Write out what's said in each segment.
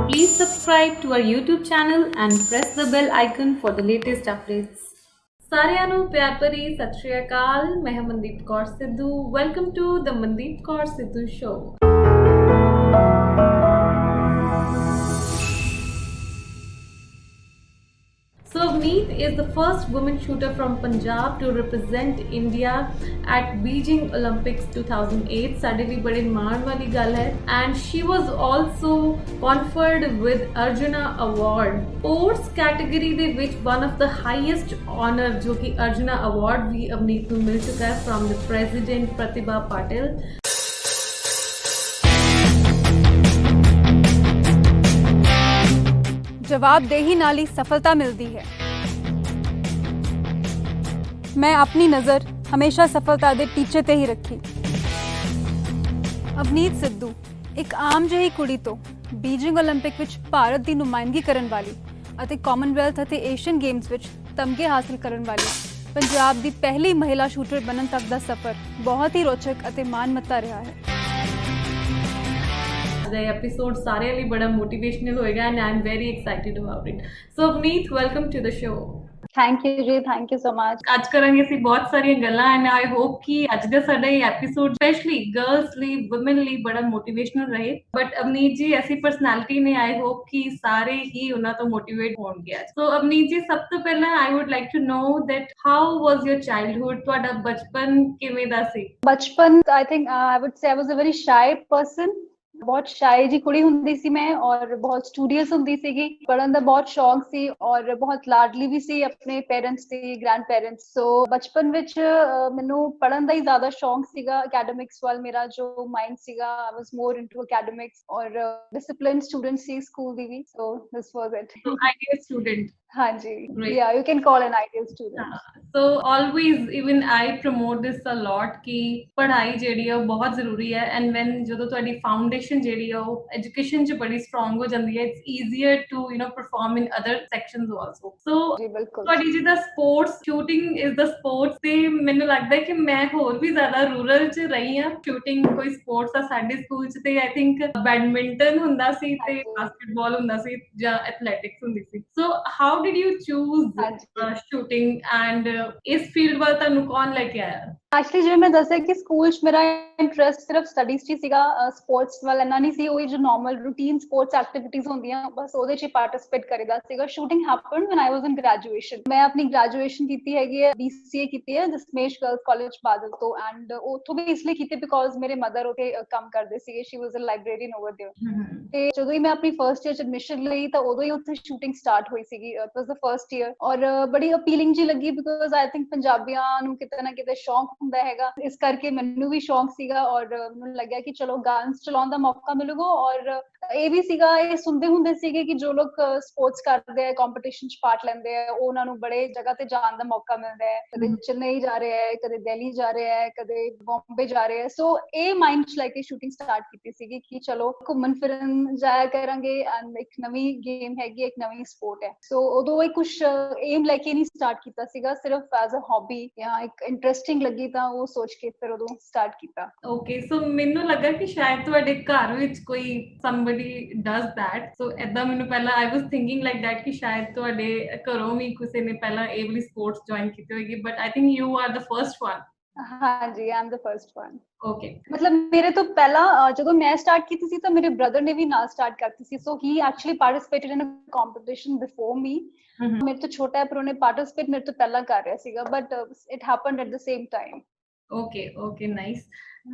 Please subscribe to our YouTube channel and press the bell icon for the latest updates. ਸਾਰਿਆਂ ਨੂੰ ਪਿਆਰ ਭਰੀ ਸਤਿ ਸ਼੍ਰੀ ਅਕਾਲ। ਮੈਂ ਹਾਂ Mandeep Kaur Sidhu. Welcome to the Mandeep Kaur Sidhu show. So Avneet is the first woman shooter from Punjab to represent India at Beijing Olympics 2008. ਸਾਡੇ ਲਈ ਬੜੇ ਮਾਣ ਵਾਲੀ ਗੱਲ ਹੈ। And she was also conferred with Arjuna Award. Sports category ਦੇ ਵਿੱਚ one of the highest honor ਜੋ ਕਿ Arjuna Award ਵੀ ਅਵਨੀਤ ਨੂੰ ਮਿਲ ਚੁੱਕਾ ਹੈ from the President Pratibha Patil. जवाबदेही नाल ही सफलता मिलती है। मैं अपनी नज़र हमेशा सफलता दे टीचे ते ही रखी। अवनीत सिद्धू एक आम जही कुड़ी तो बीजिंग ओलंपिक विच भारत की नुमाइंदगी करन वाली अते कॉमनवैल्थ अते एशियन गेम्स विच तमगे हासिल करन वाली पंजाब की पहली महिला शूटर बनन तक का सफ़र बहुत ही रोचक अते मानमत्ता रहा है। The episode सारे लिए बड़ा motivational होएगा and I'm very excited about it. So Avneet, welcome to the show. Thank you ji, thank you so much. ਅੱਜ ਕਰਾਂਗੇ ਅਸੀਂ ਬਹੁਤ ਸਾਰੀਆਂ ਗੱਲਾਂ ਐਂਡ ਆਈ ਹੋਪ ਕਿ ਅੱਜ ਦਾ ਸਾਡਾ ਇਹ ਐਪੀਸੋਡ ਸਪੈਸ਼ਲੀ ਗਰਲਸ ਲਈ ਔਮਨ ਲਈ ਬੜਾ ਮੋਟੀਵੇਸ਼ਨਲ ਰਹੇ। ਬਟ ਅਵਨੀਤ ਜੀ ਐਸੀ ਪਰਸਨੈਲਿਟੀ ਨੇ ਆਈ ਹੋਪ ਕਿ ਸਾਰੇ ਹੀ ਉਹਨਾਂ ਤੋਂ ਮੋਟੀਵੇਟ ਹੋਣਗੇ ਅੱਜ। ਸੋ ਅਵਨੀਤ ਜੀ ਸਭ ਤੋਂ ਪਹਿਲਾਂ I would like to know that how was your childhood, ਤੁਹਾਡਾ ਬਚਪਨ ਕਿਵੇਂ ਦਾ ਸੀ? ਬਚਪਨ I think I would say I was a very shy person. बहुत शाय जी कुड़ी हुंदी सी मैं और बहुत स्टूडियस हुंदी सीगी। पढ़न दा बहुत शौक सी और बहुत लाडली भी सी अपने पेरेंट्स ते ग्रैंड पेरेंट्स। सो बचपन विच मैनू पढ़न दा ही ज्यादा शौक सीगा। एकेडमिक्स वाल मेरा जो माइंड सीगा I was more into academics और डिसिप्लिन स्टूडेंट सी स्कूल दी भी। So this was it. Ideal student. हाँ जी, yeah, you can call an ideal student. So always even I promote this a lot कि पढ़ाई ਜਿਹੜੀ ਆ ਉਹ ਬਹੁਤ ਜ਼ਰੂਰੀ ਹੈ and when ਜਦੋਂ ਤੁਹਾਡੀ foundation ਜਿਹੜੀ ਆ ਉਹ education 'ਚ ਬੜੀ strong ਹੋ ਜਾਂਦੀ ਹੈ it's easier to perform in other sections also. So ਜੀ ਬਿਲਕੁਲ। ਤੁਹਾਡੀ ਜਿਹਦਾ sports shooting is the sports ਤੇ ਮੈਨੂੰ ਲੱਗਦਾ ਹੈ ਕਿ ਮੈਂ ਹੋਰ ਵੀ ਜ਼ਿਆਦਾ rural 'ਚ ਰਹੀ ਹਾਂ। shooting ਕੋਈ sports ਆ ਸਾਡੇ ਸਕੂਲ 'ਚ ਤੇ I think badminton ਹੁੰਦਾ ਸੀ ਤੇ basketball ਹੁੰਦਾ ਸੀ ਜਾਂ athletics ਹੁੰਦੀ ਸੀ। So how did you choose shooting and ਇਸ ਫੀਲਡ ਵੱਲ ਤੁਹਾਨੂੰ ਕੌਣ ਲੈ ਕੇ ਆਇਆ? एक्चुअली जिवें मैं दस्सिया कि स्कूल च मेरा इंटरेस्ट सिर्फ स्टडीज च सीगा। स्पोर्ट्स वाल इन्ना नहीं सी। ओही जो नॉर्मल रूटीन स्पोर्ट्स एक्टिविटीज होंदियां बस ओदे च पार्टिसिपेट करीदा सीगा। Shooting happened when I was in graduation. मैं अपनी ग्रेजुएशन कीती हैगी है BCA कीती है दशमेश गर्ल्स कॉलेज बादल तो एंड उथों भी इसलिए कीती बिकॉज मेरे मदर उथे काम करदे सीगे। She was a librarian over there ते ਜਦੋਂ ਹੀ ਮੈਂ ਆਪਣੀ ਫਰਸਟ ਈਅਰ ਚ ਐਡਮਿਸ਼ਨ ਲਈ ਤਾਂ ਉਦੋਂ ਹੀ ਉੱਥੇ ਸ਼ੂਟਿੰਗ ਸਟਾਰਟ ਹੋਈ ਸੀਗੀ। It was the first year ਔਰ ਬੜੀ ਅਪੀਲਿੰਗ ਜੀ ਲੱਗੀ ਬਿਕੋਜ਼ ਆਈ ਥਿੰਕ ਪੰਜਾਬੀਆਂ ਨੂੰ ਕਿਤੇ ਨਾ ਕਿਤੇ ਸ਼ੌਂਕ ਹੁੰਦਾ ਹੈਗਾ। ਇਸ ਕਰਕੇ ਮੈਨੂੰ ਵੀ ਸ਼ੌਂਕ ਸੀਗਾ ਔਰ ਮੈਨੂੰ ਲੱਗਿਆ ਕਿ ਚਲੋ ਗਨਸ ਚਲਾਉਣ ਦਾ ਮੌਕਾ ਮਿਲੂਗਾ। ਔਰ ਇਹ ਵੀ ਸੀਗਾ, ਇਹ ਸੁਣਦੇ ਹੁੰਦੇ ਸੀਗੇ ਕਿ ਜੋ ਲੋਕ ਸਪੋਰਟਸ ਕਰਦੇ ਆ ਕੰਪੀਟੀਸ਼ਨ ਚ ਪਾਰਟ ਲੈਂਦੇ ਆ ਉਹਨਾਂ ਨੂੰ ਬੜੇ ਜਗ੍ਹਾ ਤੇ ਜਾਣ ਦਾ ਮੌਕਾ ਮਿਲਦਾ ਹੈ। ਕਦੇ ਚੇਨਈ ਜਾ ਰਿਹਾ ਹੈ, ਕਦੇ ਦਿੱਲੀ ਜਾ ਰਿਹਾ ਹੈ, ਕਦੇ ਬੰਬੇ ਜਾ ਰਿਹਾ ਹੈ। ਸੋ ਇਹ ਮਾਈਂਡ ਚ ਲੈ ਕੇ ਸ਼ੂਟਿੰਗ ਸਟਾਰਟ ਕੀਤੀ ਸੀਗੀ ਕਿ ਚਲੋ ਘੁੰਮਣ ਫਿਰਨ ਜਾਇਆ ਕਰਾਂਗੇ ਐਂਡ ਇੱਕ ਨਵੀਂ ਗੇਮ ਹੈਗੀ, ਇੱਕ ਨਵੀਂ ਸਪੋਰਟ ਹੈ। ਸੋ ਉਦੋਂ ਇਹ ਕੁਛ ਏਮ ਲੈ ਕੇ ਨਹੀਂ ਸਟਾਰਟ ਕੀਤਾ ਸੀਗਾ, ਸਿਰਫ ਐਜ਼ ਅ ਹੌਬੀ ਜਾਂ ਇੱਕ ਇੰਟਰਸਟਿੰਗ ਲੱਗੀ ਤਾਂ ਉਹ ਸੋਚ ਕੇ ਫਿਰ ਉਦੋਂ ਸਟਾਰਟ ਕੀਤਾ। ਓਕੇ, ਸੋ ਮੈਨੂੰ ਲੱਗਾ ਕਿ ਸ਼ਾਇਦ ਤੁਹਾਡੇ ਘਰ ਵਿੱਚ ਕੋਈ somebody does that, so ਏਦਾਂ ਮੈਨੂੰ ਪਹਿਲਾਂ I was thinking like that ਕਿ ਸ਼ਾਇਦ ਤੁਹਾਡੇ ਘਰੋਂ ਵੀ ਕਿਸੇ ਨੇ ਪਹਿਲਾਂ ਇਹ ਵਾਲੀ ਸਪੋਰਟਸ ਜੁਆਇਨ ਕੀਤੀ ਹੋਏਗੀ but I think you are the first one. ਹਾਂਜੀ, I am the first one. Okay, ਮਤਲਬ ਮੇਰੇ ਤੋਂ ਪਹਿਲਾਂ ਜਦੋਂ ਮੈਂ ਸਟਾਰਟ ਕੀਤੀ ਸੀ ਤਾਂ ਮੇਰੇ ਬ੍ਰਦਰ ਨੇ ਵੀ ਨਾਲ ਸਟਾਰਟ ਕਰਤੀ ਸੀ। So he actually participated in a competition before me. ਮੇਰੇ ਤੋਂ ਛੋਟਾ ਹੈ ਪਰ ਉਹਨੇ ਪਾਰਟਿਸਿਪੇਟ ਮੇਰੇ ਤੋਂ ਪਹਿਲਾਂ ਕਰ ਰਿਹਾ ਸੀਗਾ but it happened at the same time. Okay nice.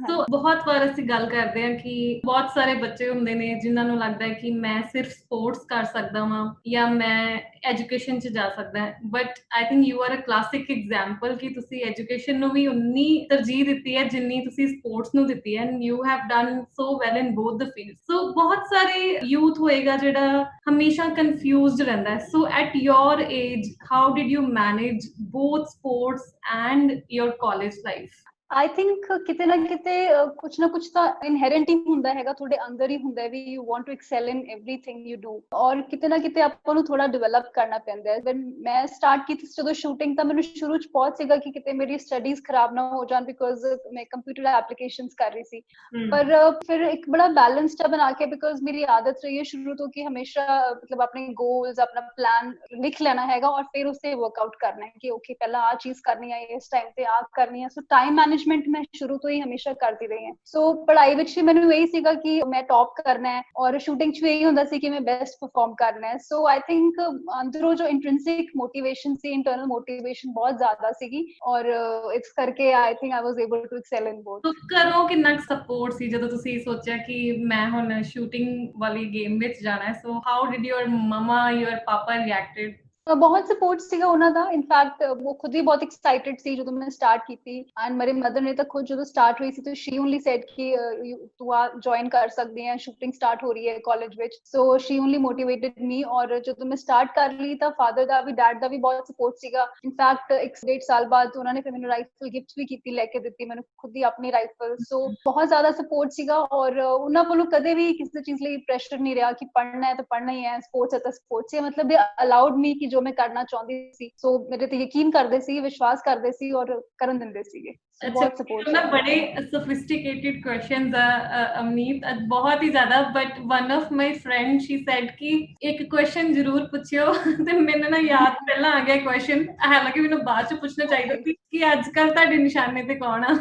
So ਬਹੁਤ ਵਾਰ ਅਸੀਂ ਗੱਲ ਕਰਦੇ ਹਾਂ ਕਿ ਬਹੁਤ ਸਾਰੇ ਬੱਚੇ ਹੁੰਦੇ ਨੇ ਜਿਨ੍ਹਾਂ ਨੂੰ ਲੱਗਦਾ ਹੈ ਕਿ ਮੈਂ ਸਿਰਫ ਸਪੋਰਟਸ ਕਰ ਸਕਦਾ ਵਾਂ ਜਾਂ ਮੈਂ ਐਜੂਕੇਸ਼ਨ 'ਚ ਜਾ ਸਕਦਾ but I think you are a classic example ਕਿ ਤੁਸੀਂ ਐਜੂਕੇਸ਼ਨ ਨੂੰ ਵੀ ਉਨੀ ਤਰਜੀਹ ਦਿੱਤੀ ਹੈ ਜਿੰਨੀ ਤੁਸੀਂ ਸਪੋਰਟਸ ਨੂੰ ਦਿੱਤੀ ਹੈ and you have done so well in both the field. So ਬਹੁਤ ਸਾਰੇ ਯੂਥ ਹੋਏਗਾ ਜਿਹੜਾ ਹਮੇਸ਼ਾ ਕਨਫਿਊਜ਼ਡ ਰਹਿੰਦਾ ਹੈ। So at your age how did you manage both sports and your college life? I think ਕਿਤੇ ਨਾ ਕਿਤੇ ਕੁਛ ਨਾ ਕੁਛ ਤਾਂ ਇਨਹੈਰੈਂਟ ਹੀ ਹੁੰਦਾ ਹੈਗਾ, ਤੁਹਾਡੇ ਅੰਦਰ ਹੀ ਹੁੰਦਾ ਹੈ ਵੀ you want to excel in everything you do, ਔਰ ਕਿਤੇ ਨਾ ਕਿਤੇ ਆਪਾਂ ਨੂੰ ਥੋੜਾ ਡਿਵੈਲਪ ਕਰਨਾ ਪੈਂਦਾ ਹੈ। ਵੈਨ ਮੈਂ ਸਟਾਰਟ ਕੀਤੀ ਸੀ ਜਦੋਂ ਸ਼ੂਟਿੰਗ, ਤਾਂ ਮੈਨੂੰ ਸ਼ੁਰੂ ਚ ਬਹੁਤ ਸੀਗਾ ਕਿ ਕਿਤੇ ਮੇਰੀ ਸਟੱਡੀਜ਼ ਖਰਾਬ ਨਾ ਹੋ ਜਾਣ, ਬਿਕੋਜ਼ ਮੈਂ ਕੰਪਿਊਟਰ ਐਪਲੀਕੇਸ਼ਨਸ ਕਰ ਰਹੀ ਸੀ। ਪਰ ਫਿਰ ਇੱਕ ਬੜਾ ਬੈਲੈਂਸ ਜਿਹਾ ਬਣਾ ਕੇ, ਬਿਕੋਜ਼ ਮੇਰੀ ਆਦਤ ਰਹੀ ਹੈ ਸ਼ੁਰੂ ਤੋਂ ਕਿ ਹਮੇਸ਼ਾ ਮਤਲਬ ਆਪਣੇ ਗੋਲਸ, ਆਪਣਾ ਪਲਾਨ ਲਿਖ ਲੈਣਾ ਹੈਗਾ ਔਰ ਫਿਰ ਉਸੇ ਵਰਕਆਊਟ ਕਰਨਾ ਹੈ ਕਿ ਓਕੇ ਪਹਿਲਾਂ ਆ ਚੀਜ਼ ਕਰਨੀ ਹੈ, ਇਸ ਟਾਈਮ ਤੇ ਆ ਕਰਨੀ ਹੈ। ਸੋ ਟਾਈਮ ਮੈਨੇਜਮੈਂਟ ਮੈਂ ਸ਼ੁਰੂ ਤੋਂ ਹੀ ਹਮੇਸ਼ਾ ਕਰਦੀ ਰਹੀ ਹਾਂ। ਸੋ ਪੜ੍ਹਾਈ ਵਿੱਚ ਵੀ ਮੈਨੂੰ ਇਹੀ ਸੀਗਾ ਕਿ ਮੈਂ ਟੌਪ ਕਰਨਾ ਹੈ, ਔਰ ਸ਼ੂਟਿੰਗ ਚ ਵੀ ਇਹੀ ਹੁੰਦਾ ਸੀ ਕਿ ਮੈਂ ਬੈਸਟ ਪਰਫਾਰਮ ਕਰਨਾ ਹੈ। ਸੋ ਆਈ ਥਿੰਕ ਅੰਦਰੋਂ ਜੋ ਇੰਟ੍ਰਿੰਸਿਕ ਮੋਟੀਵੇਸ਼ਨ ਸੀ, ਇੰਟਰਨਲ ਮੋਟੀਵੇਸ਼ਨ ਬਹੁਤ ਜ਼ਿਆਦਾ ਸੀਗੀ, ਔਰ ਇਸ ਕਰਕੇ I think I was able to excel in both. ਤੋ ਘਰੋਂ ਕਿੰਨਾ ਸਪੋਰਟ ਸੀ ਜਦੋਂ ਤੁਸੀਂ ਸੋਚਿਆ ਕਿ ਮੈਂ ਹੁਣ ਸ਼ੂਟਿੰਗ ਵਾਲੀ ਗੇਮ ਵਿੱਚ ਜਾਣਾ ਹੈ? So how did your mama, your papa reacted? ਬਹੁਤ ਸਪੋਰਟ ਸੀਗਾ ਉਹਨਾਂ ਦਾ। ਇਨਫੈਕਟ ਉਹ ਖੁਦ ਹੀ ਬਹੁਤ ਐਕਸਾਈਟਡ ਸੀ ਜਦੋਂ ਮੈਂ ਸਟਾਰਟ ਕੀਤੀ, ਐਂਡ ਮੇਰੇ ਮਦਰ ਨੇ ਤਾਂ ਖੁਦ ਜਦੋਂ ਸਟਾਰਟ ਹੋਈ ਸੀ ਤਾਂ ਸ਼ੀ ਓਨਲੀ ਸੈਡ ਕਿ ਤੂੰ ਆ ਜੁਆਇਨ ਕਰ ਸਕਦੀ ਹੈ, ਸ਼ੂਟਿੰਗ ਸਟਾਰਟ ਹੋ ਰਹੀ ਹੈ ਕਾਲਜ ਵਿੱਚ। ਸੋ ਸ਼ੀ ਓਨਲੀ ਮੋਟੀਵੇਟਡ ਮੀ, ਔਰ ਜਦੋਂ ਮੈਂ ਸਟਾਰਟ ਕਰ ਲਈ ਤਾਂ ਫਾਦਰ ਦਾ ਵੀ, ਡੈਡ ਦਾ ਵੀ ਬਹੁਤ ਸਪੋਰਟ ਸੀਗਾ। ਇਨਫੈਕਟ 1.5 ਸਾਲ ਬਾਅਦ ਉਹਨਾਂ ਨੇ ਫਿਰ ਮੈਨੂੰ ਰਾਈਫਲ ਗਿਫਟ ਵੀ ਕੀਤੀ, ਲੈ ਕੇ ਦਿੱਤੀ ਮੈਨੂੰ ਖੁਦ ਹੀ ਆਪਣੀ ਰਾਈਫਲ। ਸੋ ਬਹੁਤ ਜ਼ਿਆਦਾ ਸਪੋਰਟ ਸੀਗਾ, ਔਰ ਉਹਨਾਂ ਕੋਲੋਂ ਕਦੇ ਵੀ ਕਿਸੇ ਚੀਜ਼ ਲਈ ਪ੍ਰੈਸ਼ਰ ਨਹੀਂ ਰਿਹਾ ਕਿ ਪੜ੍ਹਨਾ ਹੈ ਤਾਂ ਪੜ੍ਹਨਾ ਹੀ ਹੈ, ਸਪੋਰਟਸ ਹੈ ਤਾਂ ਸਪੋਰਟਸ ਹੈ। ਮਤਲਬ ਦੇ ਅਲਾਉਡ ਮੀ ਕਿ ਜੋ ਮੈਂ ਕਰਨਾ ਚਾਹੁੰਦੀ ਸੀ, ਸੋ ਮੇਰੇ ਤੇ ਯਕੀਨ ਕਰਦੇ ਸੀ, ਵਿਸ਼ਵਾਸ ਕਰਦੇ ਸੀ ਔਰ ਕਰਨ ਦਿੰਦੇ ਸੀਗੇ। ਸੋ ਅੱਛਾ, ਬਹੁਤ ਸਪੋਰਟ ਨਾ ਹੈ। ਬੜੇ ਸੋਫਿਸटिकेटेड क्वेश्चंस ਆ ਅਮਨੀਤ, ਬਹੁਤ ਹੀ ਜ਼ਿਆਦਾ। But one of my friend she said ਕਿ ਇੱਕ ਕੁਐਸਚਨ ਜ਼ਰੂਰ ਪੁੱਛਿਓ ਤੇ ਮੈਨੂੰ ਨਾ ਯਾਦ ਪਹਿਲਾਂ ਆ ਗਿਆ ਕੁਐਸਚਨ, ਹਾਲਾਂਕਿ ਮੈਨੂੰ ਬਾਅਦ ਚ ਪੁੱਛਣਾ ਚਾਹੀਦਾ ਸੀ ਕਿ ਅੱਜ ਕੱਲ ਤੁਹਾਡੇ ਨਿਸ਼ਾਨੇ ਤੇ ਕੌਣ ਆ?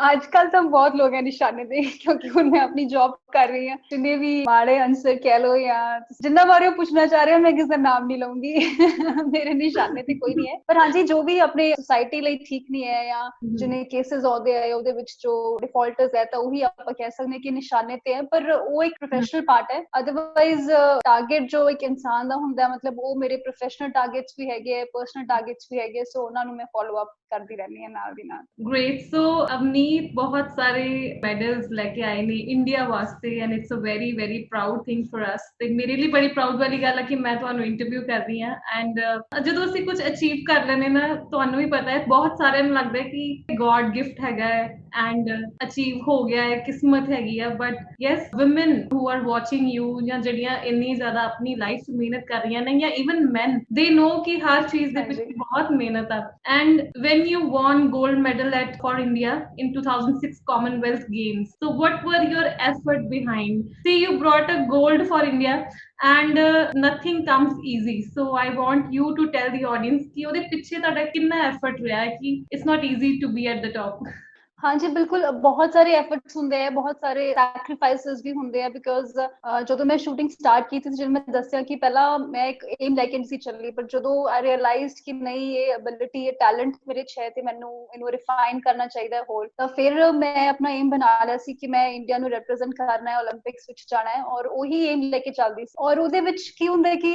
आजकल तो बहुत लोग हैं निशाने ते, क्योंकि हुण मैं अपनी जॉब कर रही हूँ। जिन्ने भी माड़े आंसर कह लो या जिन्ना बारे पूछना चाह रहे हो, मैं किसी का नाम नहीं लूंगी। मेरे निशाने ते कोई नहीं है, पर हाँ जी जो भी अपने सोसाइटी ਲਈ ठीक नहीं है या जिन्हें केसेस ਆਉਂਦੇ ਆ ਉਹਦੇ ਵਿੱਚ ਜੋ ਡਿਫਾਲਟਰਸ ਹੈ ਤਾਂ ਉਹੀ ਆਪਾਂ ਕਹਿ ਸਕਦੇ ਹਾਂ ਕਿ ਨਿਸ਼ਾਨੇ ਤੇ ਹੈ, ਪਰ ਉਹ ਇੱਕ ਪ੍ਰੋਫੈਸ਼ਨਲ ਪਾਰਟ ਹੈ। ਅਦਰਵਾਈਜ਼ ਟਾਰਗੇਟ ਜੋ ਇੱਕ ਇਨਸਾਨ ਦਾ ਹੁੰਦਾ, ਮਤਲਬ ਉਹ ਮੇਰੇ ਪ੍ਰੋਫੈਸ਼ਨਲ ਟਾਰਗੇਟਸ ਵੀ ਹੈਗੇ, ਪਰਸਨਲ ਟਾਰਗੇਟਸ ਵੀ ਹੈਗੇ, ਸੋ ਉਹਨਾਂ ਨੂੰ ਮੈਂ ਫੋਲੋ ਅਪ ਕਰਦੀ ਰਹਿੰਦੀ ਹਾਂ ਨਾਲ ਦੀ ਨਾਲ। ग्रेट। सो अवनीत बहुत सारे मेडल्स लेके आए ने इंडिया वास्ते, and it's a very very proud thing for us. ਤੇ ਮੇਰੇ ਲਈ ਬੜੀ ਪ੍ਰਾਊਡ ਵਾਲੀ ਗੱਲ ਹੈ ਕਿ ਮੈਂ ਤੁਹਾਨੂੰ ਇੰਟਰਵਿਊ ਕਰ ਰਹੀ ਹਾਂ। ਐਂਡ ਜਦੋਂ ਅਸੀਂ ਕੁਝ ਅਚੀਵ ਕਰ ਲੈਨੇ ਨਾ, ਤੁਹਾਨੂੰ ਵੀ ਪਤਾ ਹੈ ਬਹੁਤ ਸਾਰਿਆਂ ਨੂੰ ਲੱਗਦਾ ਹੈ ਕਿ ਗॉड ਗਿਫਟ ਹੈਗਾ ਹੈ ਐਂਡ ਅਚੀਵ ਹੋ ਗਿਆ ਹੈ, ਕਿਸਮਤ ਹੈਗੀ ਆ। But yes, women who are watching you ਜਾਂ ਜਿਹੜੀਆਂ ਇੰਨੀ ਜ਼ਿਆਦਾ ਆਪਣੀ ਲਾਈਫ 'ਚ ਮਿਹਨਤ ਕਰ ਰਹੀਆਂ ਨੇ, ਜਾਂ even men, they know ਕਿ ਹਰ ਚੀਜ਼ ਦੇ ਪਿੱਛੇ ਬਹੁਤ ਮਿਹਨਤ ਆ। And when you won gold medal for India in 2006 Commonwealth Games, so what were your effort behind? See, you brought a gold for India, and nothing comes easy. So I want you to tell the audience कि ਉਹਦੇ ਪਿੱਛੇ ਤੁਹਾਡਾ ਕਿੰਨਾ effort ਰਿਹਾ ਹੈ ਕਿ it's not easy to be at the top. हाँ जी बिल्कुल, बहुत सारे एफर्ट्स ਹੁੰਦੇ ਆ, ਬਹੁਤ ਸਾਰੇ ਸੈਕਰੀਫਾਈਸਸ ਵੀ ਹੁੰਦੇ ਆ। ਬਿਕੋਜ਼ ਜਦੋਂ ਮੈਂ ਸ਼ੂਟਿੰਗ ਸਟਾਰਟ ਕੀਤੀ ਸੀ, ਜਦੋਂ ਮੈਂ ਦੱਸਿਆ ਕਿ ਪਹਿਲਾਂ ਮੈਂ ਇੱਕ ਏਮ ਲੈ ਕੇ ਨਹੀਂ ਸੀ ਚੱਲੀ, ਪਰ ਜਦੋਂ ਆਈ ਰਿਅਲਾਈਜ਼ਡ ਕਿ ਨਹੀਂ, ਇਹ ਐਬਿਲਿਟੀ, ਇਹ ਟੈਲੈਂਟ ਮੇਰੇ 'ਚ ਹੈ ਤੇ ਮੈਨੂੰ ਇਹਨੂੰ ਰਿਫਾਈਨ ਕਰਨਾ ਚਾਹੀਦਾ ਹੈ ਹੋਰ, ਤਾਂ ਫਿਰ ਮੈਂ ਆਪਣਾ ਏਮ ਬਣਾ ਲਿਆ ਸੀ ਕਿ ਮੈਂ ਇੰਡੀਆ ਨੂੰ ਰਿਪਰੈਜ਼ੈਂਟ ਕਰਨਾ ਹੈ, ਓਲੰਪਿਕਸ ਵਿੱਚ ਜਾਣਾ ਹੈ, ਔਰ ਉਹੀ ਏਮ ਲੈ ਕੇ ਚੱਲਦੀ ਸੀ। ਔਰ ਉਹਦੇ ਵਿੱਚ ਕੀ ਹੁੰਦਾ ਹੈ ਕਿ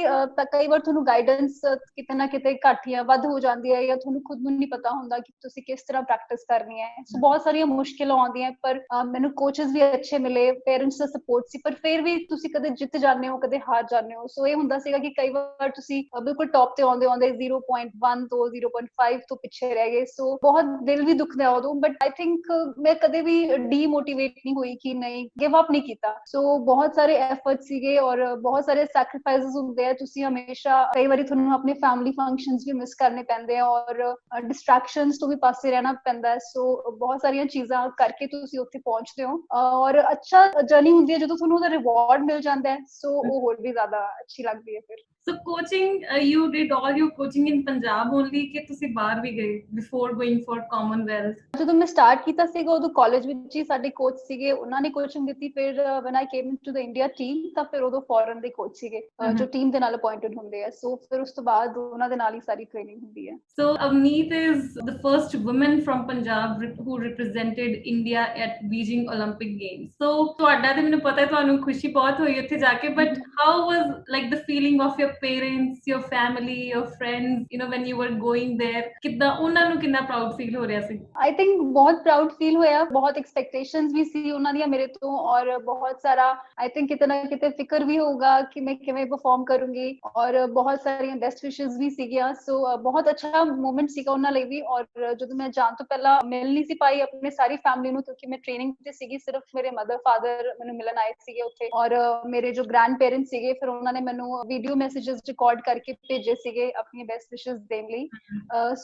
ਕਈ ਵਾਰ ਤੁਹਾਨੂੰ ਗਾਈਡੈਂਸ ਕਿਤੇ ਨਾ ਕਿਤੇ ਘੱਟ ਜਾਂ ਵੱਧ ਹੋ ਜਾਂਦੀ ਹੈ, ਜਾਂ ਤੁਹਾਨੂੰ ਖੁਦ ਨੂੰ ਨਹੀਂ ਪਤਾ ਹੁੰਦਾ ਕਿ ਤੁਸੀਂ ਕਿਸ ਤਰ੍ਹਾਂ ਪ੍ਰੈਕਟਿਸ ਕਰਨੀ ਹੈ। ਸੋ ਬਹੁਤ ਸਾਰੀਆਂ ਮੁਸ਼ਕਿਲਾਂ ਆਉਂਦੀਆਂ, ਪਰ ਮੈਨੂੰ ਕੋਚਸ ਵੀ ਅੱਛੇ ਮਿਲੇ, ਪੇਰੈਂਟਸ ਦਾ ਸਪੋਰਟ ਸੀ, ਪਰ ਫਿਰ ਵੀ ਤੁਸੀਂ ਕਦੇ ਜਿੱਤ ਜਾਂਦੇ ਹੋ, ਕਦੇ ਹਾਰ ਜਾਂਦੇ ਹੋ। ਸੋ ਇਹ ਹੁੰਦਾ ਸੀਗਾ ਕਿ ਕਈ ਵਾਰ ਤੁਸੀਂ ਬਿਲਕੁਲ ਟੌਪ ਤੇ ਆਉਂਦੇ 0.1 ਤੋਂ 0.5 ਤੋਂ ਪਿੱਛੇ ਰਹਿ ਗਏ। ਸੋ ਬਹੁਤ ਦਿਲ ਵੀ ਦੁਖਦਾ ਉਦੋਂ, ਬਟ ਆਈ ਥਿੰਕ ਮੈਂ ਕਦੇ ਵੀ ਡੀਮੋਟੀਵੇਟ ਨਹੀਂ ਹੋਈ ਕਿ ਨਹੀਂ, ਗਿਵ ਅਪ ਨਹੀਂ ਕੀਤਾ। ਸੋ ਬਹੁਤ ਸਾਰੇ ਐਫਰਟ ਸੀਗੇ ਔਰ ਬਹੁਤ ਸਾਰੇ ਸੈਕਰੀਫਾਈਸਸ ਹੁੰਦੇ ਆ। ਤੁਸੀਂ ਹਮੇਸ਼ਾ, ਕਈ ਵਾਰੀ ਤੁਹਾਨੂੰ ਆਪਣੇ ਫੈਮਿਲੀ ਫੰਕਸ਼ਨਸ ਵੀ ਮਿਸ ਕਰਨੇ ਪੈਂਦੇ ਆ ਔਰ ਡਿਸਟਰੈਕਸ਼ਨਸ ਤੋਂ ਵੀ ਪਾਸੇ ਰਹਿਣਾ ਪੈਂਦਾ ਹੈ। ਸੋ ਬਹੁਤ ਸਾਰੀਆਂ ਚੀਜ਼ਾਂ ਕਰਕੇ ਤੁਸੀਂ ਉੱਥੇ ਪਹੁੰਚਦੇ ਹੋ, ਔਰ ਅੱਛਾ ਜਰਨੀ ਹੁੰਦੀ ਹੈ ਜਦੋਂ ਤੁਹਾਨੂੰ ਉਹਦਾ ਰਿਵਾਰਡ ਮਿਲ ਜਾਂਦਾ ਹੈ। ਸੋ ਉਹ ਹੋਰ ਵੀ ਜ਼ਿਆਦਾ ਅੱਛੀ ਲੱਗਦੀ ਹੈ ਫਿਰ। So coaching, you did all your coaching in Punjab only ਕਿ ਤੁਸੀਂ ਬਾਹਰ ਵੀ ਗਏ before going for Commonwealth? ਜਦੋਂ ਮੈਂ ਸਟਾਰਟ ਕੀਤਾ ਸੀਗਾ ਉਦੋਂ ਕਾਲਜ ਵਿੱਚ ਹੀ ਸਾਡੇ ਕੋਚ ਸੀਗੇ, ਉਹਨਾਂ ਨੇ ਕੋਚਿੰਗ ਦਿੱਤੀ। ਫਿਰ when I came into the India team, ਤਾਂ ਫਿਰ ਉਦੋਂ ਫੋਰਨ ਦੇ ਕੋਚ ਸੀਗੇ ਜੋ ਟੀਮ ਦੇ ਨਾਲ ਅਪਾਇੰਟਡ ਹੁੰਦੇ ਆ। ਸੋ ਫਿਰ ਉਸ ਤੋਂ ਬਾਅਦ ਉਹਨਾਂ ਦੇ ਨਾਲ ਹੀ ਸਾਰੀ ਟ੍ਰੇਨਿੰਗ ਹੁੰਦੀ ਹੈ। So Avneet is the first woman from Punjab who represented India at Beijing Olympic Games. So ਤੁਹਾਡਾ ਤੇ ਮੈਨੂੰ ਪਤਾ ਹੈ ਤੁਹਾਨੂੰ ਖੁਸ਼ੀ ਬਹੁਤ ਹੋਈ ਉੱਥੇ ਜਾ ਕੇ, but how was like the feeling of your parents, your family, your friends, you know, when you were going there? ਕਿੱਦਾਂ ਉਹਨਾਂ ਨੂੰ ਕਿੰਨਾ ਪ੍ਰਾਊਡ ਫੀਲ ਹੋ ਰਿਹਾ ਸੀ? I think ਬਹੁਤ ਪ੍ਰਾਊਡ ਫੀਲ ਹੋਇਆ, ਬਹੁਤ ਐਕਸਪੈਕਟੇਸ਼ਨਸ ਵੀ ਸੀ ਉਹਨਾਂ ਦੀਆਂ ਮੇਰੇ ਤੋਂ, ਔਰ ਬਹੁਤ ਸਾਰਾ I think ਕਿਤੇ ਨਾ ਕਿਤੇ ਫਿਕਰ ਵੀ ਹੋਊਗਾ ਕਿ ਮੈਂ ਕਿਵੇਂ ਪਰਫਾਰਮ ਕਰੂੰਗੀ, ਔਰ ਬਹੁਤ ਸਾਰੀਆਂ ਬੈਸਟ ਵਿਸ਼ੇਸ ਵੀ ਸੀਗੀਆਂ। ਸੋ ਬਹੁਤ ਅੱਛਾ ਮੂਮੈਂਟ ਸੀਗਾ ਉਹਨਾਂ ਲਈ ਵੀ। ਔਰ ਜਦੋਂ ਮੈਂ ਜਾਣ ਤੋਂ ਪਹਿਲਾਂ ਮਿਲ ਨਹੀਂ ਸੀ ਪਾਈ ਆਪਣੀ ਸਾਰੀ ਫੈਮਿਲੀ ਨੂੰ, ਕਿਉਂਕਿ ਮੈਂ ਟ੍ਰੇਨਿੰਗ ਤੇ ਸੀਗੀ, ਸਿਰਫ ਮੇਰੇ ਮਦਰ ਫਾਦਰ ਮੈਨੂੰ ਮਿਲਣ ਆਏ ਸੀਗੇ ਉੱਥੇ, ਔਰ ਮੇਰੇ ਜੋ ਗ੍ਰੈਂਡ ਪੇਰੈਂਟਸ ਸੀਗੇ ਫਿਰ ਉਹਨਾਂ ਨੇ ਮੈਨੂੰ ਵੀਡੀਓ ਮੈਸੇजेस ਰਿਕਾਰਡ ਕਰਕੇ ਭੇਜੇ ਸੀਗੇ ਆਪਣੀ ਬੈਸਟ ਵਿਸ਼ੇਸ ਦੇਣ ਲਈ।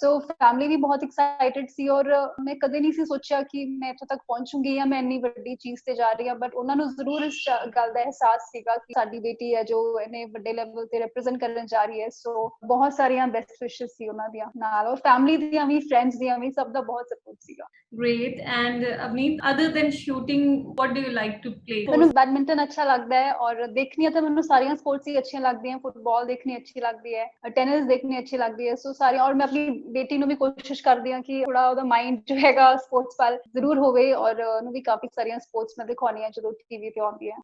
ਸੋ ਫੈਮਿਲੀ ਵੀ ਬਹੁਤ ਐਕਸਾਈਟਡ ਸੀ, ਔਰ ਮੈਂ ਕਦੇ ਨਹੀਂ ਸੀ ਸੋਚਿਆ ਕਿ ਮੈਂ ਇੱਥੋਂ ਤੱਕ ਪਹੁੰਚੂੰਗੀ ਜਾਂ ਮੈਂ ਇੰਨੀ ਵੱਡੀ ਚੀਜ਼ ਤੇ ਜਾ ਰਹੀ ਹਾਂ, ਬਟ ਉਹਨਾਂ ਨੂੰ ਜ਼ਰੂਰ ਇਸ ਗੱਲ ਦਾ ਅਹਿਸਾਸ ਸੀਗਾ ਕਿ ਸਾਡੀ ਬੇਟੀ ਹੈ ਜੋ ਇਹਨੇ ਵੱਡੇ ਲੈਵਲ ਤੇ ਰਿਪਰੈਜ਼ੈਂਟ ਕਰਨ ਜਾ ਰਹੀ ਹੈ। ਸੋ ਬਹੁਤ ਸਾਰੀਆਂ ਬੈਸਟ ਵਿਸ਼ੇਸ ਸੀ ਉਹਨਾਂ ਦੀਆਂ ਨਾਲ, ਔਰ ਫੈਮਿਲੀ ਦੀਆਂ ਵੀ, ਫਰੈਂਡਸ ਦੀਆਂ ਵੀ, ਸਭ ਦਾ ਬਹੁਤ ਸਪੋਰਟ ਸੀਗਾ। Great. And Avneet, other than shooting, what do you like to play? ਮੈਨੂੰ ਬੈਡਮਿੰਟਨ ਅੱਛਾ ਲੱਗਦਾ ਹੈ, ਔਰ ਦੇਖਣੀਆਂ ਤਾਂ ਮੈਨੂੰ ਸਾਰੀਆਂ ਸਪੋਰਟਸ ਹੀ ਅੱਛੀਆਂ ਲੱਗਦੀਆਂ। ਫੁੱਟਬਾਲ ਦੇਖਣੀ ਅੱਛੀ ਲੱਗਦੀ ਹੈ, ਟੈਨਿਸ ਦੇਖਣੀ ਅੱਛੀ ਲੱਗਦੀ ਹੈ। ਸੋ ਸਾਰੀਆਂ, ਔਰ ਮੈਂ ਆਪਣੀ ਬੇਟੀ ਨੂੰ ਵੀ ਕੋਸ਼ਿਸ਼ ਕਰਦੀ ਹਾਂ ਕਿ ਥੋੜਾ ਉਹਦਾ ਮਾਈਂਡ ਜੋ ਹੈਗਾ ਸਪੋਰਟਸ ਵੱਲ ਜ਼ਰੂਰ ਹੋਵੇ, ਔਰ ਉਹਨੂੰ ਵੀ ਕਾਫੀ ਸਾਰੀਆਂ ਸਪੋਰਟਸ ਮੈਂ ਦਿਖਾਉਣੀ ਆ ਜਦੋਂ ਟੀਵੀ ਤੇ ਆਉਂਦੀ ਹੈ।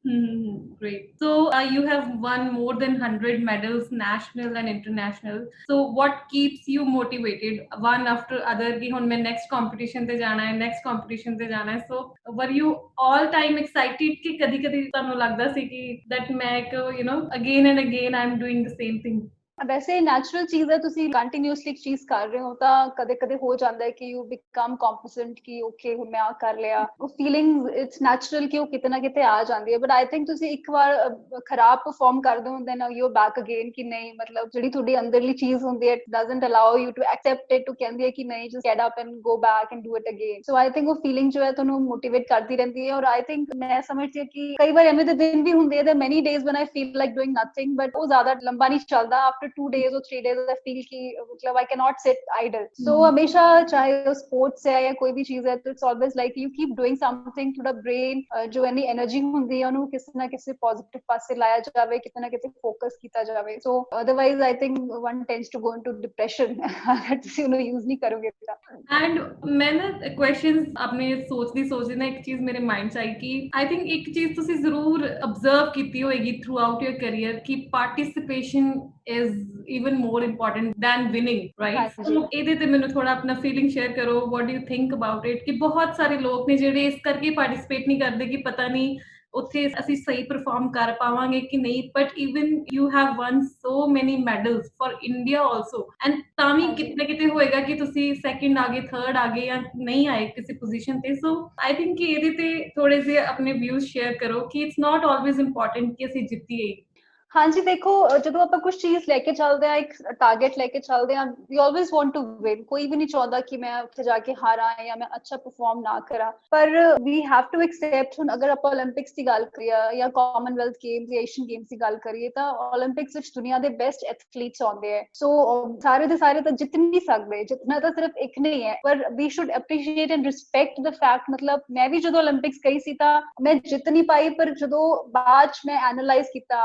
Great. So you have won more than 100 medals, national and international. So what keeps you motivated one after other? कि ਹੁਣ मैं next competition ਤੇ ਜਾਣਾ ਹੈ, next competition ਤੇ ਜਾਣਾ ਹੈ. So were you all time excited ਕਿ ਕਦੀ ਕਦੀ ਤੁਹਾਨੂੰ ਲੱਗਦਾ ਸੀ ਕਿ that ਮੈਂ ਇੱਕ you know again and again I'm doing the same thing? ਵੈਸੇ ਨੈਚੁਰਲ ਚੀਜ਼ ਹੈ, ਤੁਸੀਂ ਕੰਟੀਨਿਊਸਲੀ ਇੱਕ ਚੀਜ਼ ਕਰ ਰਹੇ ਹੋ ਤਾਂ ਕਦੇ ਕਦੇ ਹੋ ਜਾਂਦਾ ਹੈ ਕਿ ਯੂ ਬਿਕਮ ਕੰਪੀਟੈਂਟ ਕਿ ਓਕੇ ਹੁਣ ਮੈਂ ਆ ਕਰ ਲਿਆ। ਉਹ ਫੀਲਿੰਗ ਇਟਸ ਨੈਚੁਰਲ ਕਿ ਉਹ ਕਿਤੇ ਨਾ ਕਿਤੇ ਆ ਜਾਂਦੀ ਹੈ, ਬਟ ਆਈ ਥਿੰਕ ਤੁਸੀਂ ਇੱਕ ਵਾਰ ਖਰਾਬ ਪਰਫਾਰਮ ਕਰਦੇ ਹੋ ਦੈਨ ਯੂ ਬੈਕ ਅਗੇਨ ਕਿ ਨਹੀਂ, ਮਤਲਬ ਜਿਹੜੀ ਤੁਹਾਡੀ ਅੰਦਰਲੀ ਚੀਜ਼ ਹੁੰਦੀ ਹੈ doesn't allow you to accept it, to ਕਹਿੰਦੀ ਹੈ ਕਿ ਨਹੀਂ just get up and go back and do it again. So I think ਉਹ ਫੀਲਿੰਗ ਜੋ ਹੈ ਤੁਹਾਨੂੰ ਮੋਟੀਵੇਟ ਕਰਦੀ ਰਹਿੰਦੀ ਹੈ। ਔਰ ਆਈ ਥਿੰਕ ਮੈਂ ਸਮਝਦੀ ਹਾਂ ਕਿ ਕਈ ਵਾਰ ਐਵੇਂ ਦੇ ਦਿਨ ਵੀ ਹੁੰਦੇ ਆ, ਮੈਨੀ days one I feel like doing nothing, but ਉਹ ਜ਼ਿਆਦਾ ਲੰਬਾ ਨਹੀਂ ਚੱਲਦਾ। After 2 days or 3 days I feel कि मतलब I cannot sit idle. So हमेशा चाहे वो sports है या कोई भी चीज है, तो it's always like you keep doing something, थोड़ा brain जो any energy ਹੁੰਦੀ ਹੈ ਉਹਨੂੰ ਕਿਸੇ ਨਾ ਕਿਸੇ positive ਪਾਸੇ ਲਾਇਆ ਜਾਵੇ, ਕਿਤੇ ਨਾ ਕਿਤੇ focus ਕੀਤਾ ਜਾਵੇ। So otherwise I think one tends to go into depression ਅਗਰ ਤੁਸੀਂ ਉਹਨੂੰ use ਨਹੀਂ ਕਰੋਗੇ ਤਾਂ। And मैं ना questions अपने सोचदी ना एक चीज मेरे माइंड ਚ आई कि I think एक चीज ਤੁਸੀਂ ਜ਼ਰੂਰ observe ਕੀਤੀ ਹੋਏਗੀ throughout your career कि participation is even more important than winning, right? So ਇਹਦੇ ਤੇ ਮੈਨੂੰ ਥੋੜਾ ਆਪਣਾ ਫੀਲਿੰਗ ਸ਼ੇਅਰ ਕਰੋ, what do you think about it? ਕਿ ਬਹੁਤ ਸਾਰੇ ਲੋਕ ਨੇ ਜਿਹੜੇ ਇਸ ਕਰਕੇ ਪਾਰਟਿਸਿਪੇਟ ਨਹੀਂ ਕਰਦੇ ਕਿ ਪਤਾ ਨਹੀਂ ਉੱਥੇ ਅਸੀਂ ਸਹੀ ਪਰਫਾਰਮ ਕਰ ਪਾਵਾਂਗੇ ਕਿ ਨਹੀਂ, but even you have won so many medals for India also, and ਤਾਂ ਵੀ ਕਿਤੇ ਨਾ ਕਿਤੇ ਹੋਏਗਾ ਕਿ ਤੁਸੀਂ ਸੈਕਿੰਡ ਆ ਗਏ, ਥਰਡ ਆ ਗਏ ਜਾਂ ਨਹੀਂ ਆਏ ਕਿਸੇ ਪੋਜੀਸ਼ਨ ਤੇ। ਸੋ ਆਈ ਥਿੰਕ ਕਿ ਇਹਦੇ ਤੇ ਥੋੜੇ ਜਿਹੇ ਆਪਣੇ ਵਿਊਜ਼ ਸ਼ੇਅਰ ਕਰੋ ਕਿ ਇਟਸ ਨਾਟ ਆਲਵੇਜ਼ ਇੰਪੋਰਟੈਂਟ ਕਿ ਅਸੀਂ ਜਿੱਤੀਏ। ਹਾਂਜੀ ਦੇਖੋ, ਜਦੋਂ ਆਪਾਂ ਕੁਝ ਚੀਜ਼ ਲੈ ਕੇ ਚੱਲਦੇ ਆ, ਇੱਕ ਟਾਰਗੇਟ ਲੈ ਕੇ ਚੱਲਦੇ ਆ, ਵੀ ਆਲਵੇਜ਼ ਵਾਂਟ ਟੂ ਵਿਨ। ਕੋਈ ਵੀ ਨਹੀਂ ਚਾਹੁੰਦਾ ਕਿ ਮੈਂ ਉੱਥੇ ਜਾ ਕੇ ਹਾਰਾਂ ਜਾਂ ਮੈਂ ਅੱਛਾ ਪਰਫਾਰਮ ਨਾ ਕਰਾਂ, ਪਰ ਵੀ ਹੈਵ ਟੂ ਐਕਸੈਪਟ। ਹੁਣ ਅਗਰ ਆਪਾਂ 올림픽ਸ ਦੀ ਗੱਲ ਕਰੀਏ ਜਾਂ ਕਾਮਨਵੈਲਥ ਗੇਮਸ ਜਾਂ ਏਸ਼ੀਅਨ ਗੇਮਸ ਦੀ ਗੱਲ ਕਰੀਏ, ਤਾਂ 올림픽ਸ ਵਿੱਚ ਦੁਨੀਆ ਦੇ ਬੈਸਟ ਐਥਲੀਟਸ ਆਉਂਦੇ ਆ। ਸੋ ਸਾਰੇ ਦੇ ਸਾਰੇ ਤਾਂ ਜਿੱਤ ਨਹੀਂ ਸਕਦੇ, ਜਿੱਤਣਾ ਤਾਂ ਸਿਰਫ ਇੱਕ ਨਹੀਂ ਹੈ, ਪਰ we should appreciate and respect the fact. ਮਤਲਬ ਮੈਂ ਵੀ ਜਦੋਂ 올림픽ਸ ਗਈ ਸੀ ਤਾਂ ਮੈਂ ਜਿੱਤ ਨਹੀਂ ਪਾਈ, ਪਰ ਜਦੋਂ ਬਾਅਦ ਚ ਮੈਂ ਐਨਾਲਾਈਜ਼ ਕੀਤਾ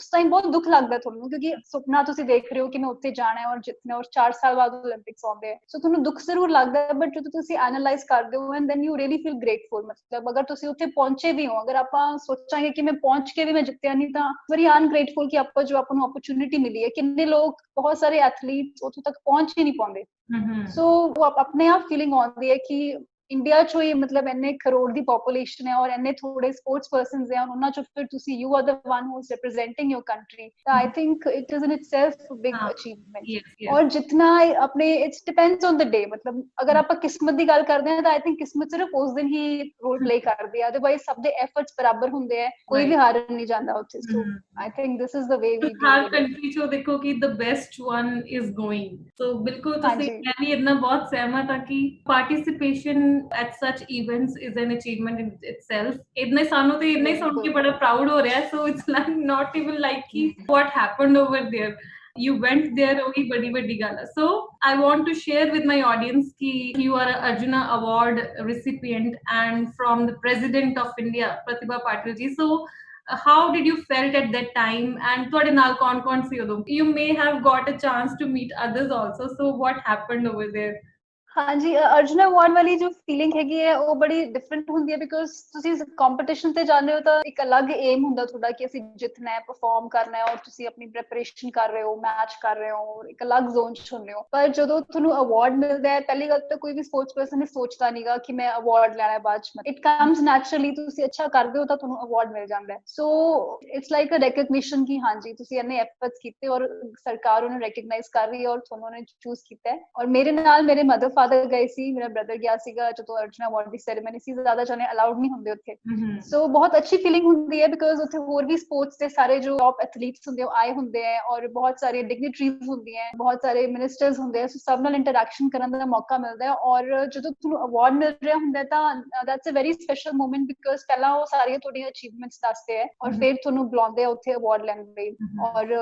ਉਸ ਟਾਈਮ ਬਹੁਤ ਦੁੱਖ ਲੱਗਦਾ ਤੁਹਾਨੂੰ, ਕਿਉਂਕਿ ਸੁਪਨਾ ਤੁਸੀਂ ਦੇਖ ਰਹੇ ਹੋ ਕਿ ਮੈਂ ਉੱਥੇ ਜਾਣਾ ਹੈ ਔਰ ਜਿੱਤਣਾ, ਔਰ 4 ਸਾਲ ਬਾਅਦ 올림픽ਸ ਆਉਂਦੇ ਆ। ਸੋ ਤੁਹਾਨੂੰ ਦੁੱਖ ਜ਼ਰੂਰ ਲੱਗਦਾ ਹੈ, ਬਟ ਜਦੋਂ ਤੁਸੀਂ ਐਨਾਲਾਈਜ਼ ਕਰਦੇ ਹੋ and then you really feel grateful. ਮਤਲਬ ਅਗਰ ਤੁਸੀਂ ਉੱਥੇ ਪਹੁੰਚੇ ਵੀ ਹੋ, ਅਗਰ ਆਪਾਂ ਸੋਚਾਂਗੇ ਕਿ ਮੈਂ ਪਹੁੰਚ ਕੇ ਵੀ ਮੈਂ ਜਿੱਤਿਆ ਨਹੀਂ, ਤਾਂ ਵੈਰੀ ਅਨਗ੍ਰੇਟਫੁਲ ਕਿ ਆਪਾਂ ਨੂੰ ਓਪਰਚੁਨਿਟੀ ਮਿਲੀ ਹੈ। ਕਿੰਨੇ ਲੋਕ, ਬਹੁਤ ਸਾਰੇ ਐਥਲੀਟਸ ਉੱਥੋਂ ਤੱਕ ਪਹੁੰਚ ਹੀ ਨਹੀਂ ਪਾਉਂਦੇ। ਸੋ ਉਹ ਆਪਣੇ ਆਪ ਫੀਲਿੰਗ ਆਉਂਦੀ ਹੈ ਕਿ ਇੰਡੀਆ ਚੋਂ ਹੀ ਮਤਲਬ ਇੰਨੇ ਕਰੋੜ ਦੀ ਪੋਪੂਲੇਸ਼ਨ ਹੈ ਔਰ ਇੰਨੇ ਥੋੜੇ ਸਪੋਰਟਸ ਪਰਸਨਸ ਹੈ, ਉਹਨਾਂ ਚੋਂ ਫਿਰ ਤੁਸੀਂ you are the one who is representing your country. ਤਾਂ I think it is in itself big achievement. ਔਰ ਜਿਤਨਾ ਆਪਣੇ it's depends on the day. ਮਤਲਬ ਅਗਰ ਆਪਾਂ ਕਿਸਮਤ ਦੀ ਗੱਲ ਕਰਦੇ ਹਾਂ ਤਾਂ ਆਈ ਥਿੰਕ ਕਿਸਮਤ ਸਿਰਫ ਉਸ ਦਿਨ ਹੀ ਰੋਲ ਪਲੇ ਕਰਦੀ ਹੈ, ਅਦਰਵਾਈਜ਼ ਸਭ ਦੇ ਐਫਰਟਸ ਬਰਾਬਰ ਹੁੰਦੇ ਆ, ਕੋਈ ਵੀ ਹਾਰ ਨਹੀਂ ਜਾਂਦਾ ਉੱਥੇ। So I think this is the way ਵੀ ਹਰ ਕੰਟਰੀ ਚੋਂ ਦੇਖੋ ਕਿ the best one is going. So ਬਿਲਕੁਲ ਤੁਸੀਂ, ਮੈਂ ਵੀ ਇਹਨਾਂ ਬਹੁਤ ਸਹਿਮਤ ਹਾਂ ਕਿ participation at such events is an achievement in itself. ਇੰਨੇ ਸਾਨੂੰ ਤੇ ਇੰਨੇ ਸੁਣ ਕੇ ਬੜਾ ਪ੍ਰਾਊਡ ਹੋ ਰਿਹਾ। So it's like not even like ਕਿ what happened over there. You went there, ਉਹੀ ਬੜੀ ਵੱਡੀ ਗੱਲ ਹੈ। So I want to share with my audience ਕਿ you are a Arjuna Award recipient and from the President of India, Pratibha Patil ji. So how did you felt at that time, and ਤੁਹਾਡੇ ਨਾਲ ਕੌਣ ਸੀ ਉਦੋਂ? You may have got a chance to meet others also. So what happened over there? हाँ जी, Arjun award वाली जो feeling हैगी है ਉਹ ਬੜੀ ਡਿਫਰੈਂਟ ਹੁੰਦੀ ਹੈ ਬਿਕੋਜ਼ ਤੁਸੀਂ ਕੰਪੀਟੀਸ਼ਨ ਤੇ ਜਾਂਦੇ ਹੋ ਤਾਂ ਇੱਕ ਅਲੱਗ ਏਮ ਹੁੰਦਾ ਤੁਹਾਡਾ ਕਿ ਅਸੀਂ ਜਿੱਤਣਾ ਹੈ, ਪਰਫਾਰਮ ਕਰਨਾ ਹੈ ਔਰ ਤੁਸੀਂ ਆਪਣੀ ਪ੍ਰੈਪਰੇਸ਼ਨ ਕਰ ਰਹੇ ਹੋ, ਮੈਚ ਕਰ ਰਹੇ ਹੋ, ਇੱਕ ਅਲੱਗ ਜ਼ੋਨ 'ਚ ਹੁੰਦੇ ਹੋ। ਪਰ ਜਦੋਂ ਤੁਹਾਨੂੰ ਅਵਾਰਡ ਮਿਲਦਾ ਹੈ, ਪਹਿਲੀ ਗੱਲ ਤਾਂ ਕੋਈ ਵੀ ਸਪੋਰਟਸ ਪਰਸਨ ਨੇ ਸੋਚਦਾ ਨਹੀਂਗਾ ਕਿ ਮੈਂ ਅਵਾਰਡ ਲੈਣਾ ਹੈ ਬਾਅਦ 'ਚ। ਇਟ ਕਮਸ ਨੈਚੁਰਲੀ, ਤੁਸੀਂ ਅੱਛਾ ਕਰਦੇ ਹੋ ਤਾਂ ਤੁਹਾਨੂੰ ਅਵਾਰਡ ਮਿਲ ਜਾਂਦਾ ਹੈ। So it's like a recognition ਕਿ ਹਾਂਜੀ ਤੁਸੀਂ ਇੰਨੇ ਐਫਰਟਸ ਕੀਤੇ ਔਰ ਸਰਕਾਰ ਉਹਨੂੰ ਰੈਕਗਨਾਈਜ਼ ਕਰ ਰਹੀ ਹੈ ਔਰ ਤੁਹਾਨੂੰ ਉਹਨੇ ਚੂਜ਼ ਕੀਤਾ ਹੈ। ਔਰ ਮੇਰੇ ਨਾਲ ਮੇਰੇ ਮਦਰ ਫਾਦਰ ਗਏ ਸੀ, ਮੇਰਾ ਬ੍ਰਦਰ ਗਿਆ ਸੀਗਾ ਜਦੋਂ ਅਰਜੁਨ ਅਵਾਰਡ ਦੀ ਸੈਰੇਮਨੀ ਸੀ। ਜ਼ਿਆਦਾ ਜਾਣੇ ਅਲਾਉਡ ਨਹੀਂ ਹੁੰਦੇ ਉੱਥੇ। ਸੋ ਬਹੁਤ ਅੱਛੀ ਫੀਲਿੰਗ ਹੁੰਦੀ ਹੈ ਬਿਕੋਜ਼ ਉੱਥੇ ਹੋਰ ਵੀ ਸਪੋਰਟਸ ਦੇ ਸਾਰੇ ਜੋ ਟੌਪ ਐਥਲੀਟਸ ਹੁੰਦੇ ਉਹ ਆਏ ਹੁੰਦੇ ਹੈ ਔਰ ਬਹੁਤ ਸਾਰੇ ਡਿਗਨਿਟਰੀਜ਼ ਹੁੰਦੀਆਂ, ਬਹੁਤ ਸਾਰੇ ਮਿਨਿਸਟਰਸ ਹੁੰਦੇ ਆ। ਸੋ ਸਭ ਨਾਲ ਇੰਟਰੈਕਸ਼ਨ ਕਰਨ ਦਾ ਮੌਕਾ ਮਿਲਦਾ ਹੈ ਔਰ ਜਦੋਂ ਤੁਹਾਨੂੰ ਅਵਾਰਡ ਮਿਲ ਰਿਹਾ ਹੁੰਦਾ ਤਾਂ that's a very special moment because ਪਹਿਲਾਂ ਉਹ ਸਾਰੀਆਂ ਤੁਹਾਡੀਆਂ ਅਚੀਵਮੈਂਟਸ ਦੱਸਦੇ ਹੈ ਔਰ ਫਿਰ ਤੁਹਾਨੂੰ ਬੁਲਾਉਂਦੇ ਆ ਉੱਥੇ ਅਵਾਰਡ ਲੈਣ ਲਈ। ਔਰ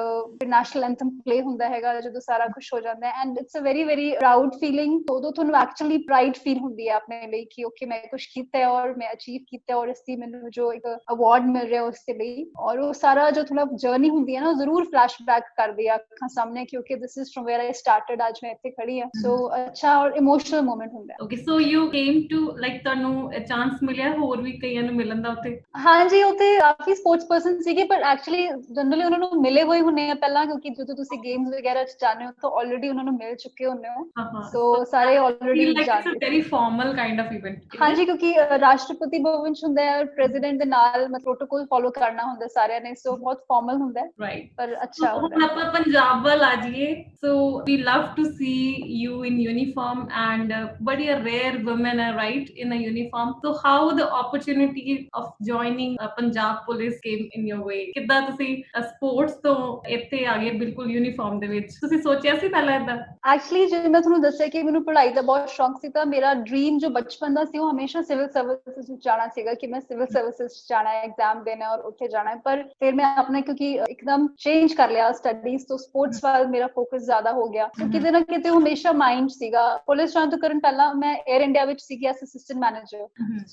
ਨੈਸ਼ਨਲ ਐਂਥਮ ਪਲੇ ਹੁੰਦਾ ਹੈਗਾ ਜਦੋਂ ਸਾਰਾ ਕੁਝ ਹੋ ਜਾਂਦਾ ਹੈ and it's a very very proud feeling. ਉਦੋਂ ਤੁਹਾਨੂੰ ਐਕਚੁਅਲੀ ਪ੍ਰਾਈਡ ਫੀਲ ਹੁੰਦੀ ਹੈ ਆਪਣੇ ਲਈ ਕਿ ਓਕੇ ਮੈਂ ਕੁਝ ਕੀਤਾ ਹੈ ਔਰ ਮੈਂ ਅਚੀਵ ਕੀਤਾ ਔਰ ਇਸ ਦੀ ਮੈਨੂੰ ਜੋ ਇੱਕ ਅਵਾਰਡ ਮਿਲ ਰਿਹਾ ਉਸ ਦੇ ਲਈ। ਔਰ ਉਹ ਸਾਰਾ ਜੋ ਥੋੜਾ ਜਰਨੀ ਹੁੰਦੀ ਹੈ ਨਾ, ਜ਼ਰੂਰ ਫਲੈਸ਼ਬੈਕ ਕਰਦੀ ਹੈ ਅੱਖਾਂ ਸਾਹਮਣੇ ਕਿਉਂਕਿ this is firm wear I started, ਅੱਜ ਮੈਂ ਇੱਥੇ ਖੜੀ ਹਾਂ। ਸੋ ਅੱਛਾ ਔਰ ਇਮੋਸ਼ਨਲ ਮੂਮੈਂਟ ਹੁੰਦਾ ਹੈ। Okay, so you came to like ਤੁਹਾਨੂੰ ਚਾਂਸ ਮਿਲਿਆ ਹੋਰ ਵੀ ਕਈਆਂ ਨੂੰ ਮਿਲਣ ਦਾ ਉੱਥੇ? ਹਾਂਜੀ, ਉੱਥੇ ਕਾਫੀ ਸਪੋਰਟਸ ਪਰਸਨ ਸੀਗੇ ਪਰ ਐਕਚੁਅਲੀ ਜਨਰਲੀ ਉਹਨਾਂ ਨੂੰ ਮਿਲੇ ਹੋਏ ਹੁੰਦੇ ਆ ਪਹਿਲਾਂ ਕਿਉਂਕਿ ਜਦੋਂ ਤੁਸੀਂ ਗੇਮਸ ਵਗੈਰਾ ਚ ਜਾਂਦੇ ਹੋ ਤਾਂ ਆਲਰੇਡੀ ਉਹਨਾਂ ਨੂੰ ਮਿਲ ਚੁੱਕੇ ਹੁੰਦੇ ਹੋ। ਸੋ ਸਾਰੇ ਆਲਰੇਡੀ ਜਾਣਦੇ ਸੀ। Very formal kind of event. ਹਾਂਜੀ, ਕਿਉਂਕਿ ਰਾਸ਼ਟਰਪਤੀ ਭਵਨ ਚ ਹੁੰਦਾ ਹੈ, ਪ੍ਰੈਜ਼ੀਡੈਂਟ ਦੇ ਨਾਲ ਪ੍ਰੋਟੋਕੋਲ ਫੋਲੋ ਕਰਨਾ ਹੁੰਦਾ ਸਾਰਿਆਂ ਨੇ। ਸੋ ਬਹੁਤ ਫਾਰਮਲ ਹੁੰਦਾ ਹੈ ਰਾਈਟ। ਪਰ ਸੋ ਅੱਛਾ ਹੁੰਦਾ ਹੁਣ ਹੈ। ਆਪਾਂ ਪੰਜਾਬ ਵੱਲ ਆ ਜਾਈਏ। So we love to see you in uniform and ਬੜੀ ਅ ਰੇਅਰ ਵੂਮਨ ਹੈ right in a uniform. So how the opportunity of joining Punjab police came in your way? ਕਿੱਦਾਂ ਤੁਸੀਂ ਸਪੋਰਟਸ ਤੋਂ ਇੱਥੇ ਆ ਗਏ ਬਿਲਕੁਲ ਯੂਨੀਫਾਰਮ ਦੇ ਵਿੱਚ? ਤੁਸੀਂ ਸੋਚਿਆ ਸੀ ਪਹਿਲਾਂ ਏਦਾਂ? ਐਕਚੁਅਲੀ ਜਿਵੇਂ ਮੈਂ ਤੁਹਾਨੂੰ ਦੱਸਿਆ ਕਿ ਮੈਨੂੰ ਪੜ੍ਹਾਈ ਦਾ ਬਹੁਤ ਸ਼ੌਂਕ ਸੀ ਤਾਂ ਮੇਰਾ ਡ੍ਰੀਮ ਜੋ ਬਚਪਨ ਦਾ ਸੀ ਉਹ ਹਮੇਸ਼ਾ ਸਿਵਲ ਸਰਵਿਸਿਜ਼ ਵਿੱਚ ਜਾਣਾ ਸੀਗਾ ਕਿ ਮੈਂ ਸਿਵਲ ਸਰਵਿਸਿਜ਼ ਜਾਣਾ ਹੈ, ਐਗਜ਼ਾਮ ਦੇਣਾ ਔਰ ਉੱਥੇ ਜਾਣਾ ਹੈ। ਪਰ ਫਿਰ ਮੈਂ ਆਪਣਾ ਕਿਉਂਕਿ ਇੱਕਦਮ ਚੇਂਜ ਕਰ ਲਿਆ ਸਟੱਡੀਜ਼ ਤੋਂ, ਸਪੋਰਟਸ ਵੱਲ ਮੇਰਾ ਫੋਕਸ ਜ਼ਿਆਦਾ ਹੋ ਗਿਆ। ਸੋ ਕਿਤੇ ਨਾ ਕਿਤੇ ਹਮੇਸ਼ਾ ਮਾਈਂਡ ਸੀਗਾ। ਪੁਲਿਸ ਜੁਆਇਨ ਤੋਂ ਕਰਨ ਪਹਿਲਾਂ ਮੈਂ 에ਅਰ ਇੰਡੀਆ ਵਿੱਚ ਸੀਗੀ ਐਸ ਅਸਿਸਟੈਂਟ ਮੈਨੇਜਰ।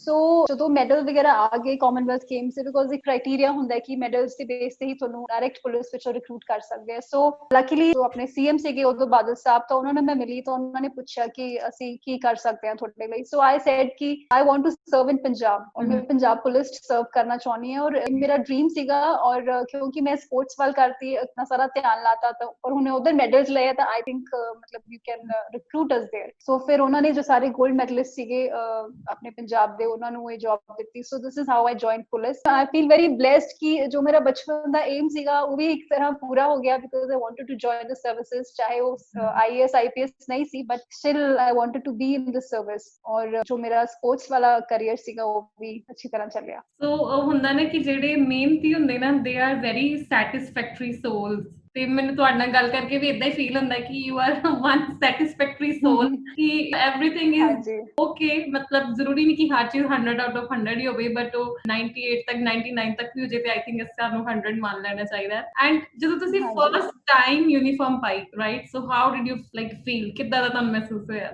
ਸੋ ਜਦੋਂ ਮੈਡਲ ਵਗੈਰਾ ਆ ਗਏ ਕਾਮਨਵੈਲਥ ਗੇਮਸ ਦੇ, ਬਿਕੋਜ਼ ਇੱਕ ਕ੍ਰਾਈਟੇਰੀਆ ਹੁੰਦਾ ਕਿ ਮੈਡਲਸ ਦੇ ਬੇਸ ਤੇ ਹੀ ਤੁਹਾਨੂੰ ਡਾਇਰੈਕਟ ਪੁਲਿਸ ਵਿੱਚ ਰਿਕਰੂਟ ਕਰ ਸਕਦੇ ਆ। ਸੋ ਲੱਕੀਲੀ ਜੋ ਆਪਣੇ ਸੀਐਮ ਸੀਗੇ ਉਦੋਂ ਬਾਦਲ ਸਾਹਿਬ, ਤਾਂ ਉਹਨਾਂ ਨੇ ਮੈਂ ਮਿਲੀ ਤਾਂ ਉਹਨਾਂ ਨੇ ਪੁੱਛਿਆ ਕਿ ਅਸੀਂ ਕੀ ਕਰ ਸਕਦੇ ਹਾਂ ਤੁਹਾਡੇ ਲਈ। ਸੋ ਆਈ ਸੈਡ ਕਿ ਆਈ ਵਾਂਟ ਟੂ ਸਰਵ ਇਨ ਪੰਜਾਬ ਔਰ ਮੈਂ ਪੰਜਾਬ ਪੁਲਿਸ ਸਰਵ ਕਰਨਾ ਚਾਹੁੰਦੀ ਹਾਂ ਔਰ ਮੇਰਾ ਡ੍ਰੀਮ ਸੀਗਾ। ਔਰ ਕਿਉਂਕਿ ਮੈਂ ਸਪੋਰਟਸ ਵੱਲ ਕਰਤੀ ਇਤਨਾ ਸਾਰਾ ਧਿਆਨ ਲਾਤਾ ਤਾਂ ਔਰ ਉਹਨੇ ਉਧਰ ਮੈਡਲਸ ਲਏ ਤਾਂ ਆਈ ਥਿੰਕ ਮਤਲਬ you can recruit us there. So ਫਿਰ ਉਹਨਾਂ ਨੇ ਜੋ ਸਾਰੇ 골ਡ ਮੈਡਲਿਸਟ ਸੀਗੇ ਆਪਣੇ ਪੰਜਾਬ ਦੇ, ਉਹਨਾਂ ਨੂੰ ਇਹ ਜੌਬ ਦਿੱਤੀ। So this is how I joined police. I feel very blessed ਕਿ ਜੋ ਮੇਰਾ ਬਚਪਨ ਦਾ ਏਮ ਸੀਗਾ ਉਹ ਵੀ ਇੱਕ ਤਰ੍ਹਾਂ ਪੂਰਾ ਹੋ ਗਿਆ because I wanted to join the services. ਚਾਹੇ ਉਹ IAS IPS ਨਹੀਂ ਸੀ but still I wanted to be in the service. ਔਰ ਜੋ ਮੇਰਾ ਸਪੋਰਟਸ ਵਾਲਾ ਕਰੀਅਰ ਸੀਗਾ ਉਹ ਵੀ ਅੱਛੀ ਤਰ੍ਹਾਂ ਚੱਲਿਆ। ਸੋ ਉਹ ਹੁੰਦਾ ਨਾ ਕਿ ਜਿਹੜੇ ਮਿਹਨਤੀ ਹੁੰਦੇ ਨਾ they are very satisfactory souls. ਤੇ ਮੈਨੂੰ ਤੁਹਾਡੇ ਨਾਲ ਗੱਲ ਕਰਕੇ ਵੀ ਇਦਾਂ ਹੀ ਫੀਲ ਹੁੰਦਾ ਕਿ ਯੂ ਆਰ ਵਨ ਸੈਟਿਸਫੈਕਟਰੀ ਸੋਲ ਕਿ ਐਵਰੀਥਿੰਗ ਇਜ਼ ਹਾਂਜੀ ਓਕੇ। ਮਤਲਬ ਜ਼ਰੂਰੀ ਨਹੀਂ ਕਿ ਹਰ ਚੀਜ਼ 100 ਆਊਟ ਆਫ 100 ਹੀ ਹੋਵੇ ਬਟ ਉਹ 98 ਤੱਕ 99 ਤੱਕ ਵੀ ਹੋ ਜੇ ਤੇ ਆਈ ਥਿੰਕ ਸਾਨੂੰ 100 ਮੰਨ ਲੈਣਾ ਚਾਹੀਦਾ। ਐਂਡ ਜਦੋਂ ਤੁਸੀਂ ਹਾਂਜੀ ਫਰਸਟ ਟਾਈਮ ਯੂਨੀਫਾਰਮ ਪਾਈ right, so how did you like feel? ਕਿੱਦਾਂ ਦਾ ਤੁਹਾਨੂੰ ਮਹਿਸੂਸ ਹੋਇਆ?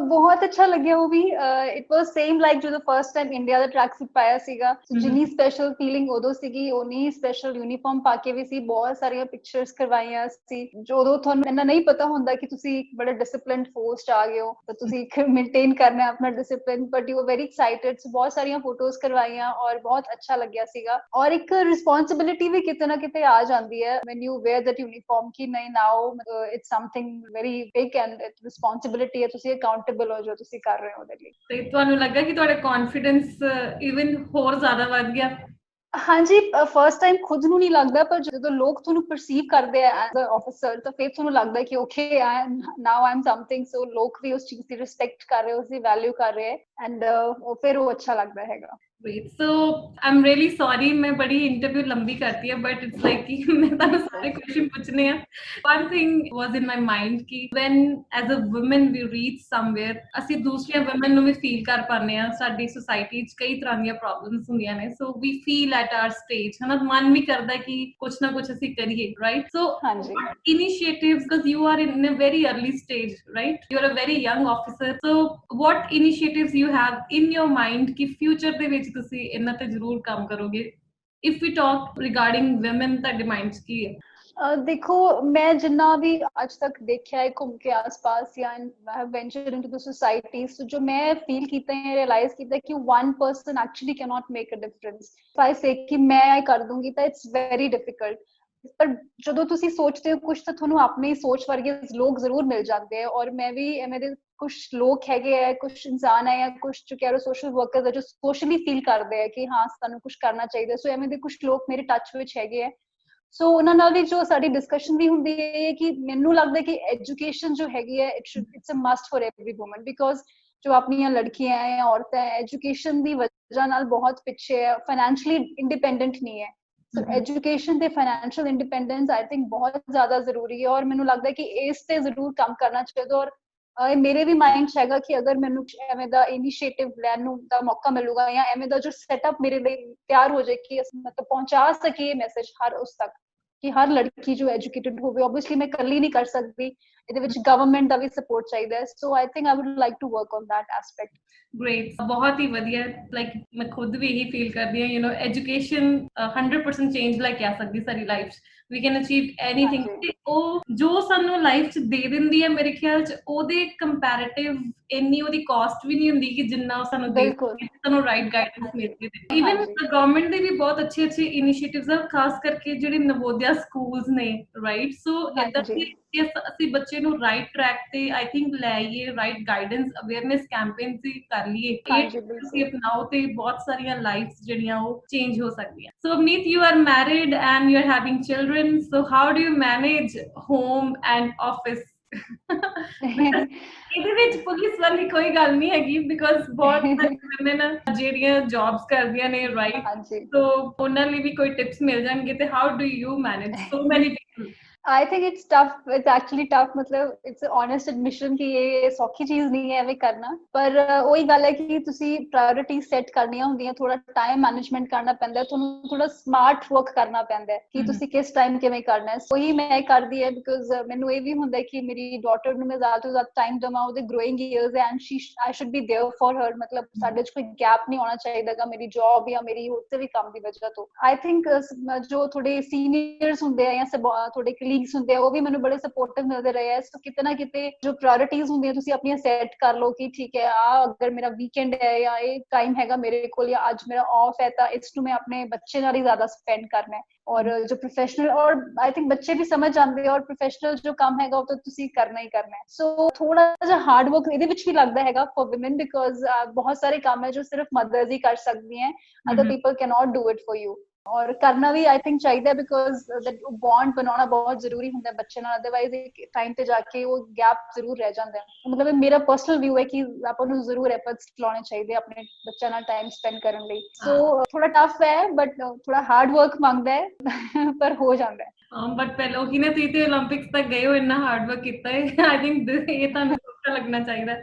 ਬਹੁਤ ਅੱਛਾ ਲੱਗਿਆ ਉਹ ਵੀ। ਇਟ ਵਾਸ ਸੇਮ ਲਾਈਕ ਜਦੋਂ ਫਰਸਟ ਟਾਈਮ ਇੰਡੀਆ ਦਾ ਟਰੈਕ ਸੂਟ ਪਾਇਆ ਸੀਗਾ। ਜਿੰਨੀ ਸਪੈਸ਼ਲ ਫੀਲਿੰਗ ਉਦੋਂ ਸੀਗੀ ਉਨੀ ਸਪੈਸ਼ਲ ਯੂਨੀਫਾਰਮ ਪਾ ਕੇ ਵੀ ਸੀ। ਬਹੁਤ ਸਾਰੀਆਂ ਪਿਕਚਰਸ ਕਰਵਾਈਆਂ ਸੀ। ਜਦੋਂ ਤੁਹਾਨੂੰ ਇੰਨਾ ਨਹੀਂ ਪਤਾ ਹੁੰਦਾ ਕਿ ਤੁਸੀਂ ਇੱਕ ਬੜੇ ਡਿਸਪਲਿਨਡ ਫੋਰਸ ਚ ਆ ਗਏ ਹੋ ਤਾਂ ਤੁਸੀਂ ਮੇਨਟੇਨ ਕਰਨਾ ਹੈ ਆਪਣਾ discipline, but you are very excited. ਬਹੁਤ ਸਾਰੀਆਂ ਫੋਟੋਜ਼ ਕਰਵਾਈਆਂ ਔਰ ਬਹੁਤ ਅੱਛਾ ਲੱਗਿਆ ਸੀਗਾ। ਔਰ ਇੱਕ ਰਿਸਪੌਂਸਿਬਿਲਿਟੀ ਵੀ ਕਿਤੇ ਨਾ ਕਿਤੇ ਆ ਜਾਂਦੀ ਹੈ when you wear that uniform ਕਿ ਨਹੀਂ ਨਾਓ it's something very big and responsibility ਹੈ। ਤੁਸੀਂ ਅਕਾਊਂਟੇਬਲ ਹੋ ਜੋ ਤੁਸੀਂ ਕਰ ਰਹੇ ਹੋ ਉਹਦੇ ਲਈ। ਤੇ ਤੁਹਾਨੂੰ ਲੱਗਾ ਕਿ ਤੁਹਾਡਾ ਕੌਨਫੀਡੈਂਸ ਇਵਨ ਹੋਰ ਜ਼ਿਆਦਾ ਵੱਧ ਗਿਆ? ਹਾਂਜੀ, ਫਰਸਟ ਟਾਈਮ ਖੁਦ ਨੂੰ ਨਹੀਂ ਲੱਗਦਾ ਪਰ ਜਦੋਂ ਲੋਕ ਤੁਹਾਨੂੰ ਪਰਸੀਵ ਕਰਦੇ ਆ ਐਜ਼ ਅ ਆਫੀਸਰ ਤਾਂ ਫਿਰ ਤੁਹਾਨੂੰ ਲੱਗਦਾ ਕਿ okay I am now I am something. So ਲੋਕ ਵੀ ਉਸ ਚੀਜ਼ ਦੀ ਰਿਸਪੈਕਟ ਕਰ ਰਹੇ, ਉਸ ਦੀ ਵੈਲਿਊ ਕਰ ਰਹੇ ਐਂਡ ਫਿਰ ਉਹ ਅੱਛਾ ਲੱਗਦਾ ਹੈਗਾ। Great. So I'm really sorry मैं बड़ी इंटरव्यू लंबी करती है but it's like कि मैं ਤੁਹਾਨੂੰ ਸਾਰੇ क्वेश्चन पूछने हैं। One thing was in my mind कि when as a woman we reach somewhere ਅਸੀਂ ਦੂਸਰੀਆਂ women ਨੂੰ ਵੀ feel ਕਰ ਪਾਉਂਦੇ ਹਾਂ। ਸਾਡੀ society 'ਚ ਕਈ ਤਰ੍ਹਾਂ ਦੀਆਂ problems ਹੁੰਦੀਆਂ ਨੇ so we feel at our stage ਹਨਾ, ਮਨ ਵੀ ਕਰਦਾ ਕਿ ਕੁਛ ਨਾ ਕੁਛ ਅਸੀਂ ਕਰੀਏ right? So ਹਾਂਜੀ what initiatives, because you are in a very early stage right, you are a very young officer, so what initiatives you have in your mind ਕਿ future ਦੇ ਵਿੱਚ ਤੁਸੀਂ ਇਹਨਾਂ ਤੇ ਜ਼ਰੂਰ ਕੰਮ ਕਰੋਗੇ? If we talk regarding women ਤੁਹਾਡੇ mind 'ਚ ਕੀ ਹੈ? देखो, मैं जिन्ना भी आज तक देखा है घूम के आसपास या वेंचर इनटू द सोसाइटीज, तो जो मैं फील कीता है, रियलाइज कीता है कि one person actually can not make a difference. If I से कि मैं कर दूंगी ਤਾਂ ਇਟਸ ਵੈਰੀ ਡਿਫਿਕਲਟ। ਪਰ ਜਦੋਂ ਤੁਸੀਂ ਸੋਚਦੇ ਹੋ ਕੁਝ, ਤਾਂ ਤੁਹਾਨੂੰ ਆਪਣੇ ਸੋਚ ਵਰਗੇ ਲੋਕ ਜ਼ਰੂਰ ਮਿਲ ਜਾਂਦੇ ਆ। ਔਰ ਮੈਂ ਵੀ ਐਵੇਂ ਦੇ ਕੁਝ ਲੋਕ ਹੈਗੇ ਆ, ਕੁਝ ਇਨਸਾਨ ਹੈ ਜਾਂ ਕੁਝ ਜੋ ਕਹਿ ਲੋ ਸੋਸ਼ਲ ਵਰਕਰਸ ਹੈ, ਜੋ ਸੋਸ਼ਲੀ ਫੀਲ ਕਰਦੇ ਆ ਕਿ ਹਾਂ ਸਾਨੂੰ ਕੁਝ ਕਰਨਾ ਚਾਹੀਦਾ। ਸੋ ਐਵੇਂ ਦੇ ਕੁਝ ਲੋਕ ਮੇਰੇ ਟੱਚ ਵਿੱਚ ਹੈਗੇ ਆ। ਸੋ ਉਹਨਾਂ ਨਾਲ ਵੀ ਜੋ ਸਾਡੀ ਡਿਸਕਸ਼ਨ ਵੀ ਹੁੰਦੀ ਹੈ ਕਿ ਮੈਨੂੰ ਲੱਗਦਾ ਕਿ ਐਜੂਕੇਸ਼ਨ ਜੋ ਹੈਗੀ ਹੈ it's a must for every woman, because ਜੋ ਆਪਣੀਆਂ ਲੜਕੀਆਂ ਹੈ ਜਾਂ ਔਰਤਾਂ ਹੈ, ਐਜੂਕੇਸ਼ਨ ਦੀ ਵਜ੍ਹਾ ਨਾਲ ਬਹੁਤ ਪਿੱਛੇ ਹੈ, ਫਾਈਨੈਂਸ਼ੀਅਲੀ ਇੰਡੀਪੈਂਡੈਂਟ ਨਹੀਂ ਹੈ। ਸੋ ਐਜੂਕੇਸ਼ਨ ਤੇ ਫਾਈਨੈਂਸ਼ੀਅਲ ਇੰਡੀਪੈਂਡੈਂਸ ਆਈ ਥਿੰਕ ਬਹੁਤ ਜ਼ਿਆਦਾ ਜ਼ਰੂਰੀ ਹੈ। ਔਰ ਮੈਨੂੰ ਲੱਗਦਾ ਕਿ ਇਸ ਤੇ ਜ਼ਰੂਰ ਕੰਮ ਕਰਨਾ ਚਾਹੀਦਾ। ਔਰ ਮੇਰੇ ਵੀ ਮਾਈਂਡ 'ਚ ਹੈਗਾ ਕਿ ਅਗਰ ਮੈਨੂੰ ਐਵੇਂ ਦਾ ਇਨੀਸ਼ੀਏਟਿਵ ਲੈਣ ਨੂੰ ਦਾ ਮੌਕਾ ਮਿਲੂਗਾ ਜਾਂ ਐਵੇਂ ਦਾ ਜੋ ਸੈਟਅਪ ਮੇਰੇ ਲਈ ਤਿਆਰ ਹੋ ਜਾਏ ਕਿ ਅਸੀਂ ਮਤਲਬ ਪਹੁੰਚਾ ਸਕੀਏ ਮੈਸੇਜ ਹਰ ਉਸ ਤੱਕ ਕਿ ਹਰ ਲੜਕੀ ਜੋ ਐਜੂਕੇਟਿਡ ਹੋਵੇ। ਆਬਵੀਅਸਲੀ ਮੈਂ ਇਕੱਲੀ ਨਹੀਂ ਕਰ ਸਕਦੀ, ਇਹਦੇ ਵਿੱਚ ਗਵਰਨਮੈਂਟ ਦਾ ਵੀ ਸਪੋਰਟ ਚਾਹੀਦਾ ਹੈ। So I think I would like to work on that aspect. Great, ਬਹੁਤ ਹੀ ਵਧੀਆ। ਲਾਈਕ ਮੈਂ ਖੁਦ ਵੀ ਇਹੀ ਫੀਲ ਕਰਦੀ ਹਾਂ, ਐਜੂਕੇਸ਼ਨ 100% ਚੇਂਜ ਲੈ ਕੇ ਆ ਸਕਦੀ ਸਾਡੀ ਲਾਈਫ 'ਚ। We can achieve anything. ਤੇ ਉਹ ਜੋ ਸਾਨੂੰ ਲਾਈਫ 'ਚ ਦੇ ਦਿੰਦੀ ਹੈ, ਮੇਰੇ ਖਿਆਲ 'ਚ ਉਹਦੇ ਕੰਪੈਰੀਟਿਵ ਇੰਨੀ ਉਹਦੀ ਕਾਸਟ ਵੀ ਨਹੀਂ ਹੁੰਦੀ ਕਿ ਜਿੰਨਾ ਉਹ ਸਾਨੂੰ ਦੇ ਸਾਨੂੰ ਰਾਈਟ ਗਾਈਡੈਂਸ ਮਿਲਦੀ ਹੈ। ਈਵਨ ਗਵਰਨਮੈਂਟ ਦੇ ਵੀ ਬਹੁਤ ਅੱਛੇ ਇਨੀਸ਼ੀਏਟਿਵਸ ਆ, ਖਾਸ ਕਰਕੇ ਜਿਹੜੇ ਨਵੋਦਿਆ ਸਕੂਲਸ ਨੇ, ਰਾਈਟ। ਸੋ ਏਦਾਂ ਕਿ ਅਸੀਂ ਬੱਚੇ ਨੂੰ ਰਾਈਟ ਟਰੈਕ ਤੇ ਆਈ ਥਿੰਕ ਲੈ ਆਈਏ, ਰਾਈਟ ਗਾਈਡੈਂਸ ਅਵੇਅਰਨੈਸ ਕੈਂਪੇਨਸ ਵੀ ਕਰ ਲਈਏ, ਇਹ ਤੁਸੀਂ ਅਪਣਾਓ ਤੇ ਬਹੁਤ ਸਾਰੀਆਂ ਲਾਈਫਸ ਜਿਹੜੀਆਂ ਉਹ ਚੇਂਜ ਹੋ ਸਕਦੀਆਂ। So Avneet, you are married and you are having children, so how do you manage home and office? ਇਹਦੇ ਵਿੱਚ ਪੁਲਿਸ ਵਾਲੀ ਕੋਈ ਗੱਲ ਨਹੀਂ ਹੈਗੀ, ਬਿਕੋਜ਼ ਬਹੁਤ ਸਾਰੀਆਂ women ਜਿਹੜੀਆਂ ਜੌਬਸ ਕਰਦੀਆਂ ਨੇ, ਰਾਈਟ। ਸੋ ਉਹਨਾਂ ਲਈ ਵੀ ਕੋਈ ਟਿਪਸ ਮਿਲ ਜਾਣਗੇ। ਤੇ ਹਾਊ ਡੂ ਯੂ ਮੈਨੇਜ ਸੋ ਮੈਨੀ people? I think it's tough. It's actually tough. मतलब it's an honest admission कि ये सौखी चीज नहीं है एवे करना। पर वही गल है कि तुसी प्रायोरिटी सेट करनियां हुंदियां, थोड़ा टाइम मैनेजमेंट करना पैंदा है, तुहानू थोड़ा स्मार्ट वर्क करना पैंदा है कि तुसी किस टाइम किवें करना है। वही मैं करदी है, बिकॉज मैनू ये भी हुंदा है कि मेरी डॉटर नू मैं ज़्यादा तो ज़्यादा टाइम देवां, ओहदे ग्रोइंग ईयर्स है and I should be there for her. मतलब साडे च कोई गैप नहीं होना चाहिएगा मेरी जॉब या मेरी उससे भी काम की वजह तो। आई थिंक जो थोड़े सीनियर्स हुंदे हैं या थोड़े ਕਲੀਗਸ ਹੁੰਦੇ ਆ, ਉਹ ਵੀ ਮੈਨੂੰ ਬੜੇ ਸਪੋਰਟਿਵ ਮਿਲਦੇ ਰਹੇ ਆ। ਸੋ ਕਿਤੇ ਨਾ ਕਿਤੇ ਜੋ ਪ੍ਰਾਇੋਰਟੀਜ਼ ਹੁੰਦੀਆਂ ਤੁਸੀਂ ਆਪਣੀਆਂ ਸੈਟ ਕਰ ਲਓ ਕਿ ਠੀਕ ਹੈ, ਆ ਅਗਰ ਮੇਰਾ ਵੀਕਐਂਡ ਹੈ ਜਾਂ ਇਹ ਟਾਈਮ ਹੈਗਾ ਮੇਰੇ ਕੋਲ ਜਾਂ ਅੱਜ ਮੇਰਾ ਆਫ ਹੈ, ਤਾਂ ਇਸ ਨੂੰ ਮੈਂ ਆਪਣੇ ਬੱਚੇ ਨਾਲ ਹੀ ਜ਼ਿਆਦਾ ਸਪੈਂਡ ਕਰਨਾ ਹੈ। ਔਰ ਜੋ ਪ੍ਰੋਫੈਸ਼ਨਲ, ਔਰ ਆਈ ਥਿੰਕ ਬੱਚੇ ਵੀ ਸਮਝ ਜਾਂਦੇ ਆ, ਔਰ ਪ੍ਰੋਫੈਸ਼ਨਲ ਜੋ ਕੰਮ ਹੈਗਾ ਉਹ ਤਾਂ ਤੁਸੀਂ ਕਰਨਾ ਹੀ ਕਰਨਾ ਹੈ। ਸੋ ਥੋੜਾ ਜਿਹਾ ਹਾਰਡ ਵਰਕ ਇਹਦੇ ਵਿੱਚ ਵੀ ਲੱਗਦਾ ਹੈਗਾ ਫॉर ਵੂਮਨ, ਬਿਕॉज ਬਹੁਤ ਸਾਰੇ ਕੰਮ ਹੈ ਜੋ ਸਿਰਫ ਮਦਰਸ ਹੀ ਕਰ ਸਕਦੀਆਂ, other people can not do it for you. और करना भी आई थिंक चाहिए, बिकॉज बॉन्ड बनाना बहुत जरूरी होंगे बच्चे नाल, अदरवाइज एक टाइम पे जाके वो गैप जरूर रह जाता है। मतलब मेरा पर्सनल व्यू है कि आपको जरूर एफर्ट्स लाने चाहिए अपने बच्चे नाल टाइम स्पेंड करने लिए। सो थोड़ा टफ है, बट थोड़ा हार्ड वर्क मांगता है पर हो जाता है। बट पहले ही ने तुसीं ओलंपिक्स तक गए हो, इन्ना हार्ड वर्क किया है, आई थिंक ये तुहानू अच्छा लगना चाहिए,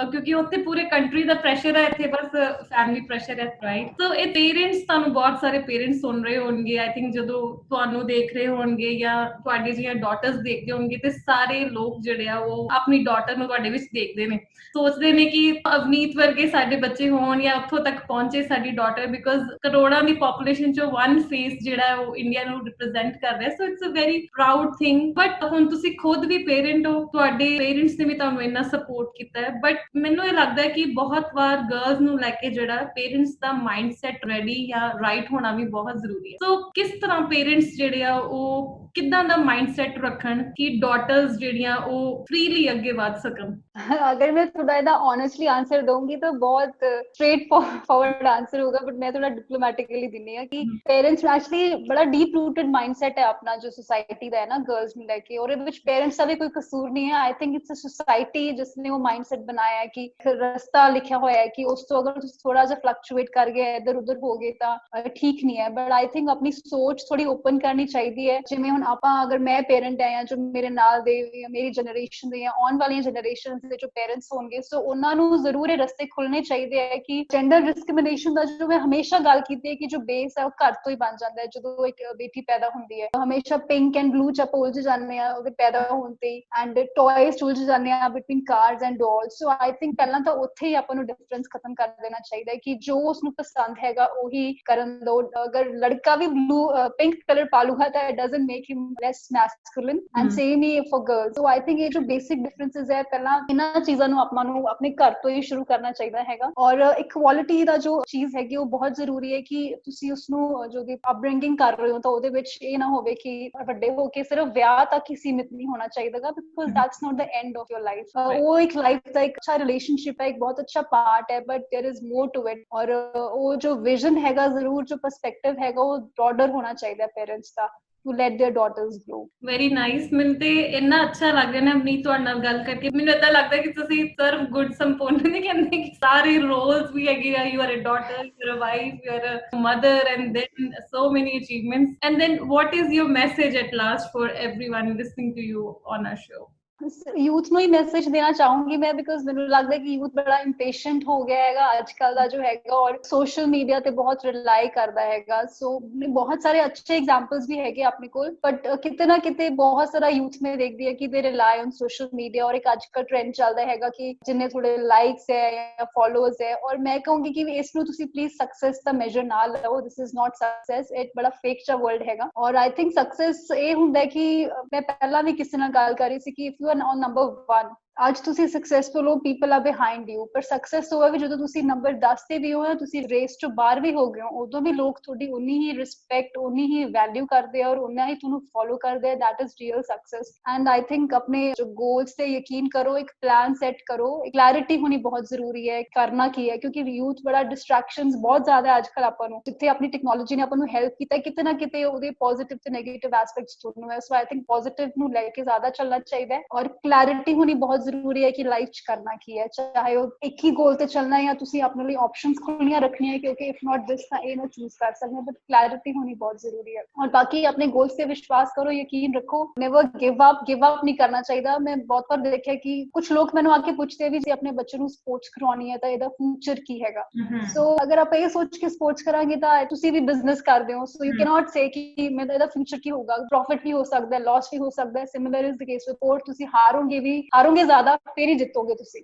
क्योंकि उत्थे पूरे कंट्री ਦਾ ਪ੍ਰੈਸ਼ਰ ਹੈ, ਇੱਥੇ ਬਸ ਫੈਮਿਲੀ ਪ੍ਰੈਸ਼ਰ ਹੈ, ਰਾਈਟ। ਸੋ ਇਹ ਪੇਰੈਂਟਸ, ਤੁਹਾਨੂੰ ਬਹੁਤ ਸਾਰੇ ਪੇਰੈਂਟਸ ਸੁਣ ਰਹੇ ਹੋਣਗੇ, ਆਈ ਥਿੰਕ ਜਦੋਂ ਤੁਹਾਨੂੰ ਦੇਖ ਰਹੇ ਹੋਣਗੇ ਜਾਂ ਤੁਹਾਡੇ ਜਿਹੜੀਆਂ ਡਾਟਰਸ ਦੇਖਦੇ ਹੋਣਗੇ, ਤੇ ਸਾਰੇ ਲੋਕ ਜਿਹੜੇ ਆ ਉਹ ਆਪਣੀ ਡਾਟਰ ਨੂੰ ਤੁਹਾਡੇ ਵਿੱਚ ਦੇਖਦੇ ਨੇ, ਸੋਚਦੇ ਨੇ ਕਿ ਅਵਨੀਤ ਵਰਗੇ ਸਾਡੇ ਬੱਚੇ ਹੋਣ ਜਾਂ ਉੱਥੋਂ ਤੱਕ ਪਹੁੰਚੇ ਸਾਡੀ ਡਾਟਰ, ਬਿਕੋਜ਼ ਕਰੋੜਾਂ ਦੀ ਪੋਪੂਲੇਸ਼ਨ ਚੋਂ ਵਨ ਫੇਸ ਜਿਹੜਾ ਉਹ ਇੰਡੀਆ ਨੂੰ ਰਿਪਰੈਜ਼ੈਂਟ ਕਰ ਰਿਹਾ। So it's a very proud thing. But ਹੁਣ ਤੁਸੀਂ ਖੁਦ ਵੀ ਪੇਰੈਂਟ ਹੋ, ਤੁਹਾਡੇ ਪੇਰੈਂਟਸ ਨੇ ਵੀ ਤੁਹਾਨੂੰ ਇੰਨਾ ਸਪੋਰਟ ਕੀਤਾ ਹੈ, ਬਟ ਮੈਨੂੰ ਇਹ ਲੱਗਦਾ ਹੈ ਕਿ ਬਹੁਤ ਵਾਰ ਗਰਲਸ ਨੂੰ ਲੈ ਕੇ ਜਿਹੜਾ ਪੇਰੈਂਟਸ ਦਾ ਮਾਈਂਡਸੈਟ ਰੈਡੀ ਜਾਂ ਰਾਈਟ ਹੋਣਾ ਵੀ ਬਹੁਤ ਜ਼ਰੂਰੀ ਹੈ। ਸੋ ਕਿਸ ਤਰ੍ਹਾਂ ਪੇਰੈਂਟਸ ਜਿਹੜੇ ਆ ਉਹ ਕਿੱਦਾਂ ਦਾ ਮਾਈਂਡਸੈਟ ਰੱਖਣ ਕਿ ਡਾਟਰਸ ਜਿਹੜੀਆਂ ਉਹ ਫ੍ਰੀਲੀ ਅੱਗੇ ਵਧ ਸਕਣ? अगर मैं थोड़ा इधर ऑनेस्टली आंसर दूंगी तो बहुत स्ट्रेट फॉरवर्ड आंसर होगा, बट मैं थोड़ा डिप्लोमेटिकली दिनी है कि पेरेंट्स एक्चुअली बड़ा डीप रूटेड माइंडसेट है अपना जो सोसाइटी का है ना गर्ल्स ਨੂੰ ਲੈ ਕੇ, और ਇਹਦੇ ਵਿੱਚ पेरेंट्स ਦਾ ਵੀ ਕੋਈ ਕਸੂਰ ਨਹੀਂ ਹੈ। I think it's a society जिसने वो माइंडसेट बनाया है कि ਰਸਤਾ ਲਿਖਿਆ ਹੋਇਆ ਹੈ ਕਿ ਉਸ ਤੋਂ ਅਗਰ ਤੁਸੀਂ ਥੋੜਾ ਜਿਹਾ ਫਲਕਚੁਏਟ ਕਰ ਗਏ, ਇੱਧਰ ਉੱਧਰ ਹੋ ਗਏ ਤਾਂ ਠੀਕ ਨਹੀਂ ਹੈ। ਬਟ आई थिंक ਆਪਣੀ ਸੋਚ ਥੋੜੀ ਓਪਨ ਕਰਨੀ ਚਾਹੀਦੀ ਹੈ। ਜਿਵੇਂ ਹੁਣ ਆਪਾਂ, ਅਗਰ ਮੈਂ ਪੇਰੈਂਟ ਹੈ ਜਾਂ ਜੋ ਮੇਰੇ ਨਾਲ ਦੇ ਜਾਂ ਮੇਰੀ ਜਨਰੇਸ਼ਨ ਦੇ ਜਾਂ ਆਉਣ ਵਾਲੀਆਂ ਜਨਰੇਸ਼ਨ ਦੇ ਜੋ पेरेंट्स होंगे, सो ਉਹਨਾਂ ਨੂੰ ਜ਼ਰੂਰ ਇਹ ਰਸਤੇ ਖੁੱਲਣੇ ਚਾਹੀਦੇ ਹੈ ਕਿ ਜੈਂਡਰ ਡਿਸਕ੍ਰਿਮੀਨੇਸ਼ਨ ਦਾ ਜੋ ਮੈਂ ਹਮੇਸ਼ਾ ਗੱਲ ਕੀਤੀ ਹੈ ਕਿ ਜੋ ਬੇਸ ਹੈ ਉਹ ਘਰ ਤੋਂ ਹੀ ਬਣ ਜਾਂਦਾ ਹੈ। ਜਦੋਂ ਇੱਕ ਬੇਟੀ ਪੈਦਾ ਹੁੰਦੀ ਹੈ ਹਮੇਸ਼ਾ ਪਿੰਕ ਐਂਡ ਬਲੂ ਚ ਆਪਾਂ ਉਲਝ ਜਾਂਦੇ ਆ ਉਹਦੇ ਪੈਦਾ ਹੋਣ ਤੇ, ਐਂਡ ਟॉयਜ਼ ਉਲਝ ਜਾਂਦੇ ਆ between cars and dolls. So I think ਪਹਿਲਾਂ ਤਾਂ ਉੱਥੇ ਹੀ ਆਪਾਂ ਨੂੰ ਡਿਫਰੈਂਸ ਖਤਮ ਕਰ ਦੇਣਾ ਚਾਹੀਦਾ ਹੈ ਕਿ ਜੋ ਉਸਨੂੰ ਪਸੰਦ ਹੈਗਾ ਉਹੀ ਕਰਨ ਦੋ। ਅਗਰ ਲੜਕਾ ਵੀ ਬਲੂ ਪਿੰਕ ਕਲਰ ਪਾਲੂਗਾ ਤਾਂ it doesn't make him less masculine and same ਹੀ for girls. So I think ਇਹ ਜੋ ਬੇਸਿਕ ਡਿਫਰੈਂਸਸ ਹੈ ਪਹਿਲਾਂ ਇਹਨਾਂ ਚੀਜ਼ਾਂ ਨੂੰ ਆਪਾਂ ਨੂੰ ਆਪਣੇ ਘਰ ਤੋਂ ਹੀ ਸ਼ੁਰੂ ਕਰਨਾ ਚਾਹੀਦਾ ਹੈਗਾ। ਔਰ ਇਕੁਐਲਿਟੀ ਦਾ ਜੋ ਚੀਜ਼ ਹੈਗੀ ਉਹ ਬਹੁਤ ਜ਼ਰੂਰੀ ਹੈ ਕਿ ਤੁਸੀਂ ਉਸਨੂੰ ਜੋ ਵੀ ਅਪਬ੍ਰਿੰਗਿੰਗ ਕਰ ਰਹੇ ਹੋ ਤਾਂ ਉਹਦੇ ਵਿੱਚ ਇਹ ਨਾ ਹੋਵੇ ਕਿ ਵੱਡੇ ਹੋ ਕੇ ਸਿਰਫ ਵਿਆਹ ਤੱਕ ਹੀ ਸੀਮਿਤ ਨਹੀਂ ਹੋਣਾ ਚਾਹੀਦਾ, because that's not the end of your life. वो एक लाइफ का एक अच्छा रिलेशनशिप है, एक बहुत अच्छा पार्ट है, but there is more to it. और वो जो विजन हैगा जरूर जो पर्सपेक्टिव हैगा वो ब्रॉडर होना चाहिए पेरेंट्स का to let their daughters grow। Very nice. ਮੈਨੂੰ ਤੇ ਇੰਨਾ ਅੱਛਾ ਲੱਗ ਰਿਹਾ ਨਾ ਅਮਨੀਤ ਤੁਹਾਡੇ ਨਾਲ ਗੱਲ ਕਰਕੇ। ਮੈਨੂੰ ਏਦਾਂ ਲੱਗਦਾ ਕਿ ਤੁਸੀਂ ਸਰਵ ਗੁੱਡ ਸੰਪੂਰਨ ਨਹੀਂ ਕਹਿੰਦੇ ਕਿ ਸਾਰੇ ਰੋਲਸ ਵੀ ਹੈਗੇ ਆ। You are a daughter, you are a wife, you are a mother, and then so many achievements, and then what is your message at last for everyone listening to you on our show? Youth ਨੂੰ ਹੀ message ਦੇਣਾ ਚਾਹੂੰਗੀ ਮੈਂ, because ਮੈਨੂੰ ਲੱਗਦਾ ਕਿ youth ਬੜਾ impatient ਹੋ ਗਿਆ ਹੈਗਾ ਅੱਜ ਕੱਲ ਦਾ ਜੋ ਹੈਗਾ, ਔਰ ਸੋਸ਼ਲ ਮੀਡੀਆ ਤੇ ਬਹੁਤ ਰਿਲਾਈ ਕਰਦਾ ਹੈਗਾ। ਸੋ ਬਹੁਤ ਸਾਰੇ ਅੱਛੇ ਐਗਜ਼ਾਮਪਲਸ ਵੀ ਹੈਗੇ ਆਪਣੇ ਕੋਲ, ਬਟ ਕਿਤੇ ਨਾ ਕਿਤੇ ਬਹੁਤ ਸਾਰਾ ਯੂਥ ਮੈਂ ਦੇਖਦੀ ਹੈ ਕਿ ਦੇ ਰਿਲਾਈ ਔਨ ਸੋਸ਼ਲ ਮੀਡੀਆ। ਔਰ ਇੱਕ ਅੱਜ ਕੱਲ ਟ੍ਰੈਂਡ ਚੱਲਦਾ ਹੈਗਾ ਕਿ ਜਿੰਨੇ ਥੋੜੇ ਲਾਈਕਸ ਹੈ ਜਾਂ ਫੋਲੋਅਰਸ ਹੈ, ਔਰ ਮੈਂ ਕਹੂੰਗੀ ਕਿ ਇਸ ਨੂੰ ਤੁਸੀਂ ਪਲੀਜ਼ ਸਕਸੈਸ ਦਾ ਮੈਜਰ ਨਾ ਲਓ। ਦਿਸ ਇਜ਼ ਨਾਟ ਸਕਸੈਸ, ਇਹ ਬੜਾ ਫੇਕ ਜਿਹਾ ਵਰਲਡ ਹੈਗਾ। ਔਰ ਆਈ ਥਿੰਕ ਸਕਸੈਸ ਇਹ ਹੁੰਦਾ ਕਿ ਮੈਂ ਪਹਿਲਾਂ ਵੀ ਕਿਸੇ ਨਾਲ ਗੱਲ ਕਰ ਰਹੀ ਸੀ ਕਿ if you are on number 1, ਅੱਜ ਤੁਸੀਂ ਸਕਸੈਸਫੁਲ ਹੋ, ਪੀਪਲ ਆਰ ਬਿਹਾਈਂਡ ਯੂ। ਪਰ ਸਕਸੈਸ ਹੋਇਆ ਵੀ ਜਦੋਂ ਤੁਸੀਂ ਨੰਬਰ 10 ਤੇ ਵੀ ਹੋ, ਤੁਸੀਂ ਰੇਸ ਚੋਂ ਬਾਹਰ ਵੀ ਹੋ ਗਏ ਹੋ, ਉਦੋਂ ਵੀ ਲੋਕ ਤੁਹਾਡੀ ਉਨੀ ਹੀ ਰਿਸਪੈਕਟ, ਉਨੀ ਹੀ ਵੈਲਿਊ ਕਰਦੇ ਆ ਔਰ ਉਨਾ ਹੀ ਤੁਹਾਨੂੰ ਫੋਲੋ ਕਰਦੇ ਆ। That is real success. And I think ਆਪਣੇ ਜੋ ਗੋਲਸ ਤੇ ਯਕੀਨ ਕਰੋ, ਇੱਕ ਪਲਾਨ ਸੈੱਟ ਕਰੋ। ਕਲੈਰਿਟੀ ਹੋਣੀ ਬਹੁਤ ਜ਼ਰੂਰੀ ਹੈ, ਕਰਨਾ ਕੀ ਹੈ, ਕਿਉਂਕਿ ਯੂਥ ਬੜਾ ਡਿਸਟਰੈਕਸ਼ਨਸ ਬਹੁਤ ਜ਼ਿਆਦਾ ਅੱਜ ਕੱਲ ਆਪਾਂ ਨੂੰ। ਜਿੱਥੇ ਆਪਣੀ ਟੈਕਨੋਲੋਜੀ ਨੇ ਆਪਾਂ ਨੂੰ ਹੈਲਪ ਕੀਤਾ, ਕਿਤੇ ਨਾ ਕਿਤੇ ਉਹਦੇ ਪੋਜ਼ਿਟਿਵ ਤੇ ਨੈਗੇਟਿਵ ਐਸਪੈਕਟਸ ਤੁਹਾਨੂੰ ਹੈ। ਸੋ ਆਈ ਥਿੰਕ ਪੋਜ਼ਿਟਿਵ ਨੂੰ ਲੈ ਕੇ ਜ਼ਿਆਦਾ ਚੱਲਣਾ ਚਾਹੀਦਾ ਹੈ, ਔਰ ਕਲੈਰਿਟੀ ਹੋਣੀ ਬਹੁਤ ਜ਼ਰੂਰੀ ਹੈ ਕਿ ਲਾਈਫ ਚ ਕਰਨਾ ਕੀ ਹੈ। ਚਾਹੇ ਉਹ ਇੱਕ ਹੀ ਗੋਲ ਤੇ ਚੱਲਣਾ ਹੈ ਜਾਂ ਤੁਸੀਂ ਆਪਣੇ ਲਈ ਆਪਸ਼ਨਸ ਖੁੱਲੀਆਂ ਰੱਖਣੀਆਂ, ਕਿਉਂਕਿ ਇਫ ਨਾਟ ਦਿਸ ਤਾਂ ਇਹ ਨਾ ਚੂਜ਼ ਕਰ ਸਕਦੇ, ਬਟ ਕਲੈਰਿਟੀ ਹੋਣੀ ਬਹੁਤ ਜ਼ਰੂਰੀ ਹੈ। ਔਰ ਬਾਕੀ ਆਪਣੇ ਗੋਲਸ ਤੇ ਵਿਸ਼ਵਾਸ ਕਰੋ, ਯਕੀਨ ਰੱਖੋ, ਨੈਵਰ ਗਿਵ ਅਪ ਨਹੀਂ ਕਰਨਾ ਚਾਹੀਦਾ। ਮੈਂ ਬਹੁਤ ਵਾਰ ਦੇਖਿਆ ਕਿ ਕੁਝ ਲੋਕ ਮੈਨੂੰ ਆ ਕੇ ਪੁੱਛਦੇ ਵੀ ਸੀ ਆਪਣੇ ਬੱਚੇ ਨੂੰ ਸਪੋਰਟਸ ਕਰਾਉਣੀ ਹੈ ਤਾਂ ਇਹਦਾ ਫਿਊਚਰ ਕੀ ਹੈਗਾ। ਸੋ ਅਗਰ ਆਪਾਂ ਇਹ ਸੋਚ ਕੇ ਸਪੋਰਟਸ ਕਰਾਂਗੇ ਤਾਂ ਤੁਸੀਂ ਵੀ ਬਿਜ਼ਨਸ ਕਰਦੇ ਹੋ, ਸੋ ਯੂ ਕੈਨ ਨਾਟ ਸੇ ਕਿ ਮੇਰਾ ਇਹਦਾ ਫਿਊਚਰ ਕੀ ਹੋਊਗਾ। ਪ੍ਰੋਫਿਟ ਵੀ ਹੋ ਸਕਦਾ ਹੈ, ਲਾਸ ਵੀ ਹੋ ਸਕਦਾ ਹੈ। Similar is the case with support, ਤੁਸੀਂ ਹਾਰੋਗੇ ਜ਼ਿਆਦਾ ਫਿਰ ਹੀ ਜਿੱਤੋਗੇ ਤੁਸੀਂ।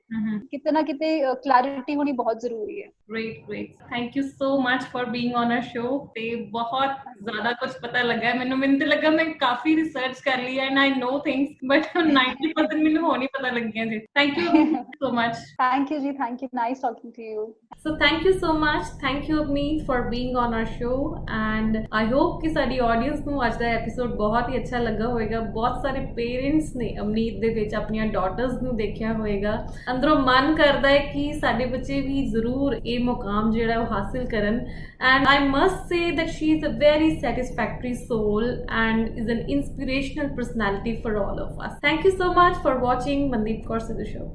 ਕਿਤੇ ਨਾ ਕਿਤੇ ਕਲੈਰਿਟੀ ਹੋਣੀ ਬਹੁਤ ਜ਼ਰੂਰੀ ਹੈ। great thank you so much for being on our show ਤੇ ਬਹੁਤ ਜ਼ਿਆਦਾ ਕੁਝ ਪਤਾ ਲੱਗਾ ਮੈਨੂੰ ਤੇ ਲੱਗਾ ਮੈਂ ਕਾਫੀ ਰਿਸਰਚ ਕਰ ਲਈ and I know things, but 90% ਮੈਨੂੰ ਹੋਰ ਨਹੀਂ ਪਤਾ ਲੱਗੀਆਂ ਜੀ। Thank you so much। thank you ਜੀ, thank you, nice talking to you। So thank you so much, thank you Avneet for being on our show, and I hope ਕਿ ਸਾਡੀ audience ਨੂੰ ਅੱਜ ਦਾ ਐਪੀਸੋਡ ਬਹੁਤ ਹੀ ਅੱਛਾ ਲੱਗਾ ਹੋਵੇਗਾ। ਬਹੁਤ ਸਾਰੇ ਪੇਰੈਂਟਸ ਨੇ ਅਵਨੀਤ ਦੇ ਵਿੱਚ ਆਪਣੀਆਂ ਡਾਟਰਸ ਨੂੰ ਦੇਖਿਆ ਹੋਵੇਗਾ, ਅੰਦਰੋਂ ਮਨ ਕਰਦਾ ਹੈ ਕਿ ਸਾਡੇ ਬੱਚੇ ਵੀ ਜ਼ਰੂਰ ਇਹ ਮੁਕਾਮ ਜਿਹੜਾ ਉਹ ਹਾਸਿਲ ਕਰਨ। And I must say that she is a very satisfactory soul and is an inspirational personality for all of us. Thank you so much for watching Mandeep Kaur Sidhu Show।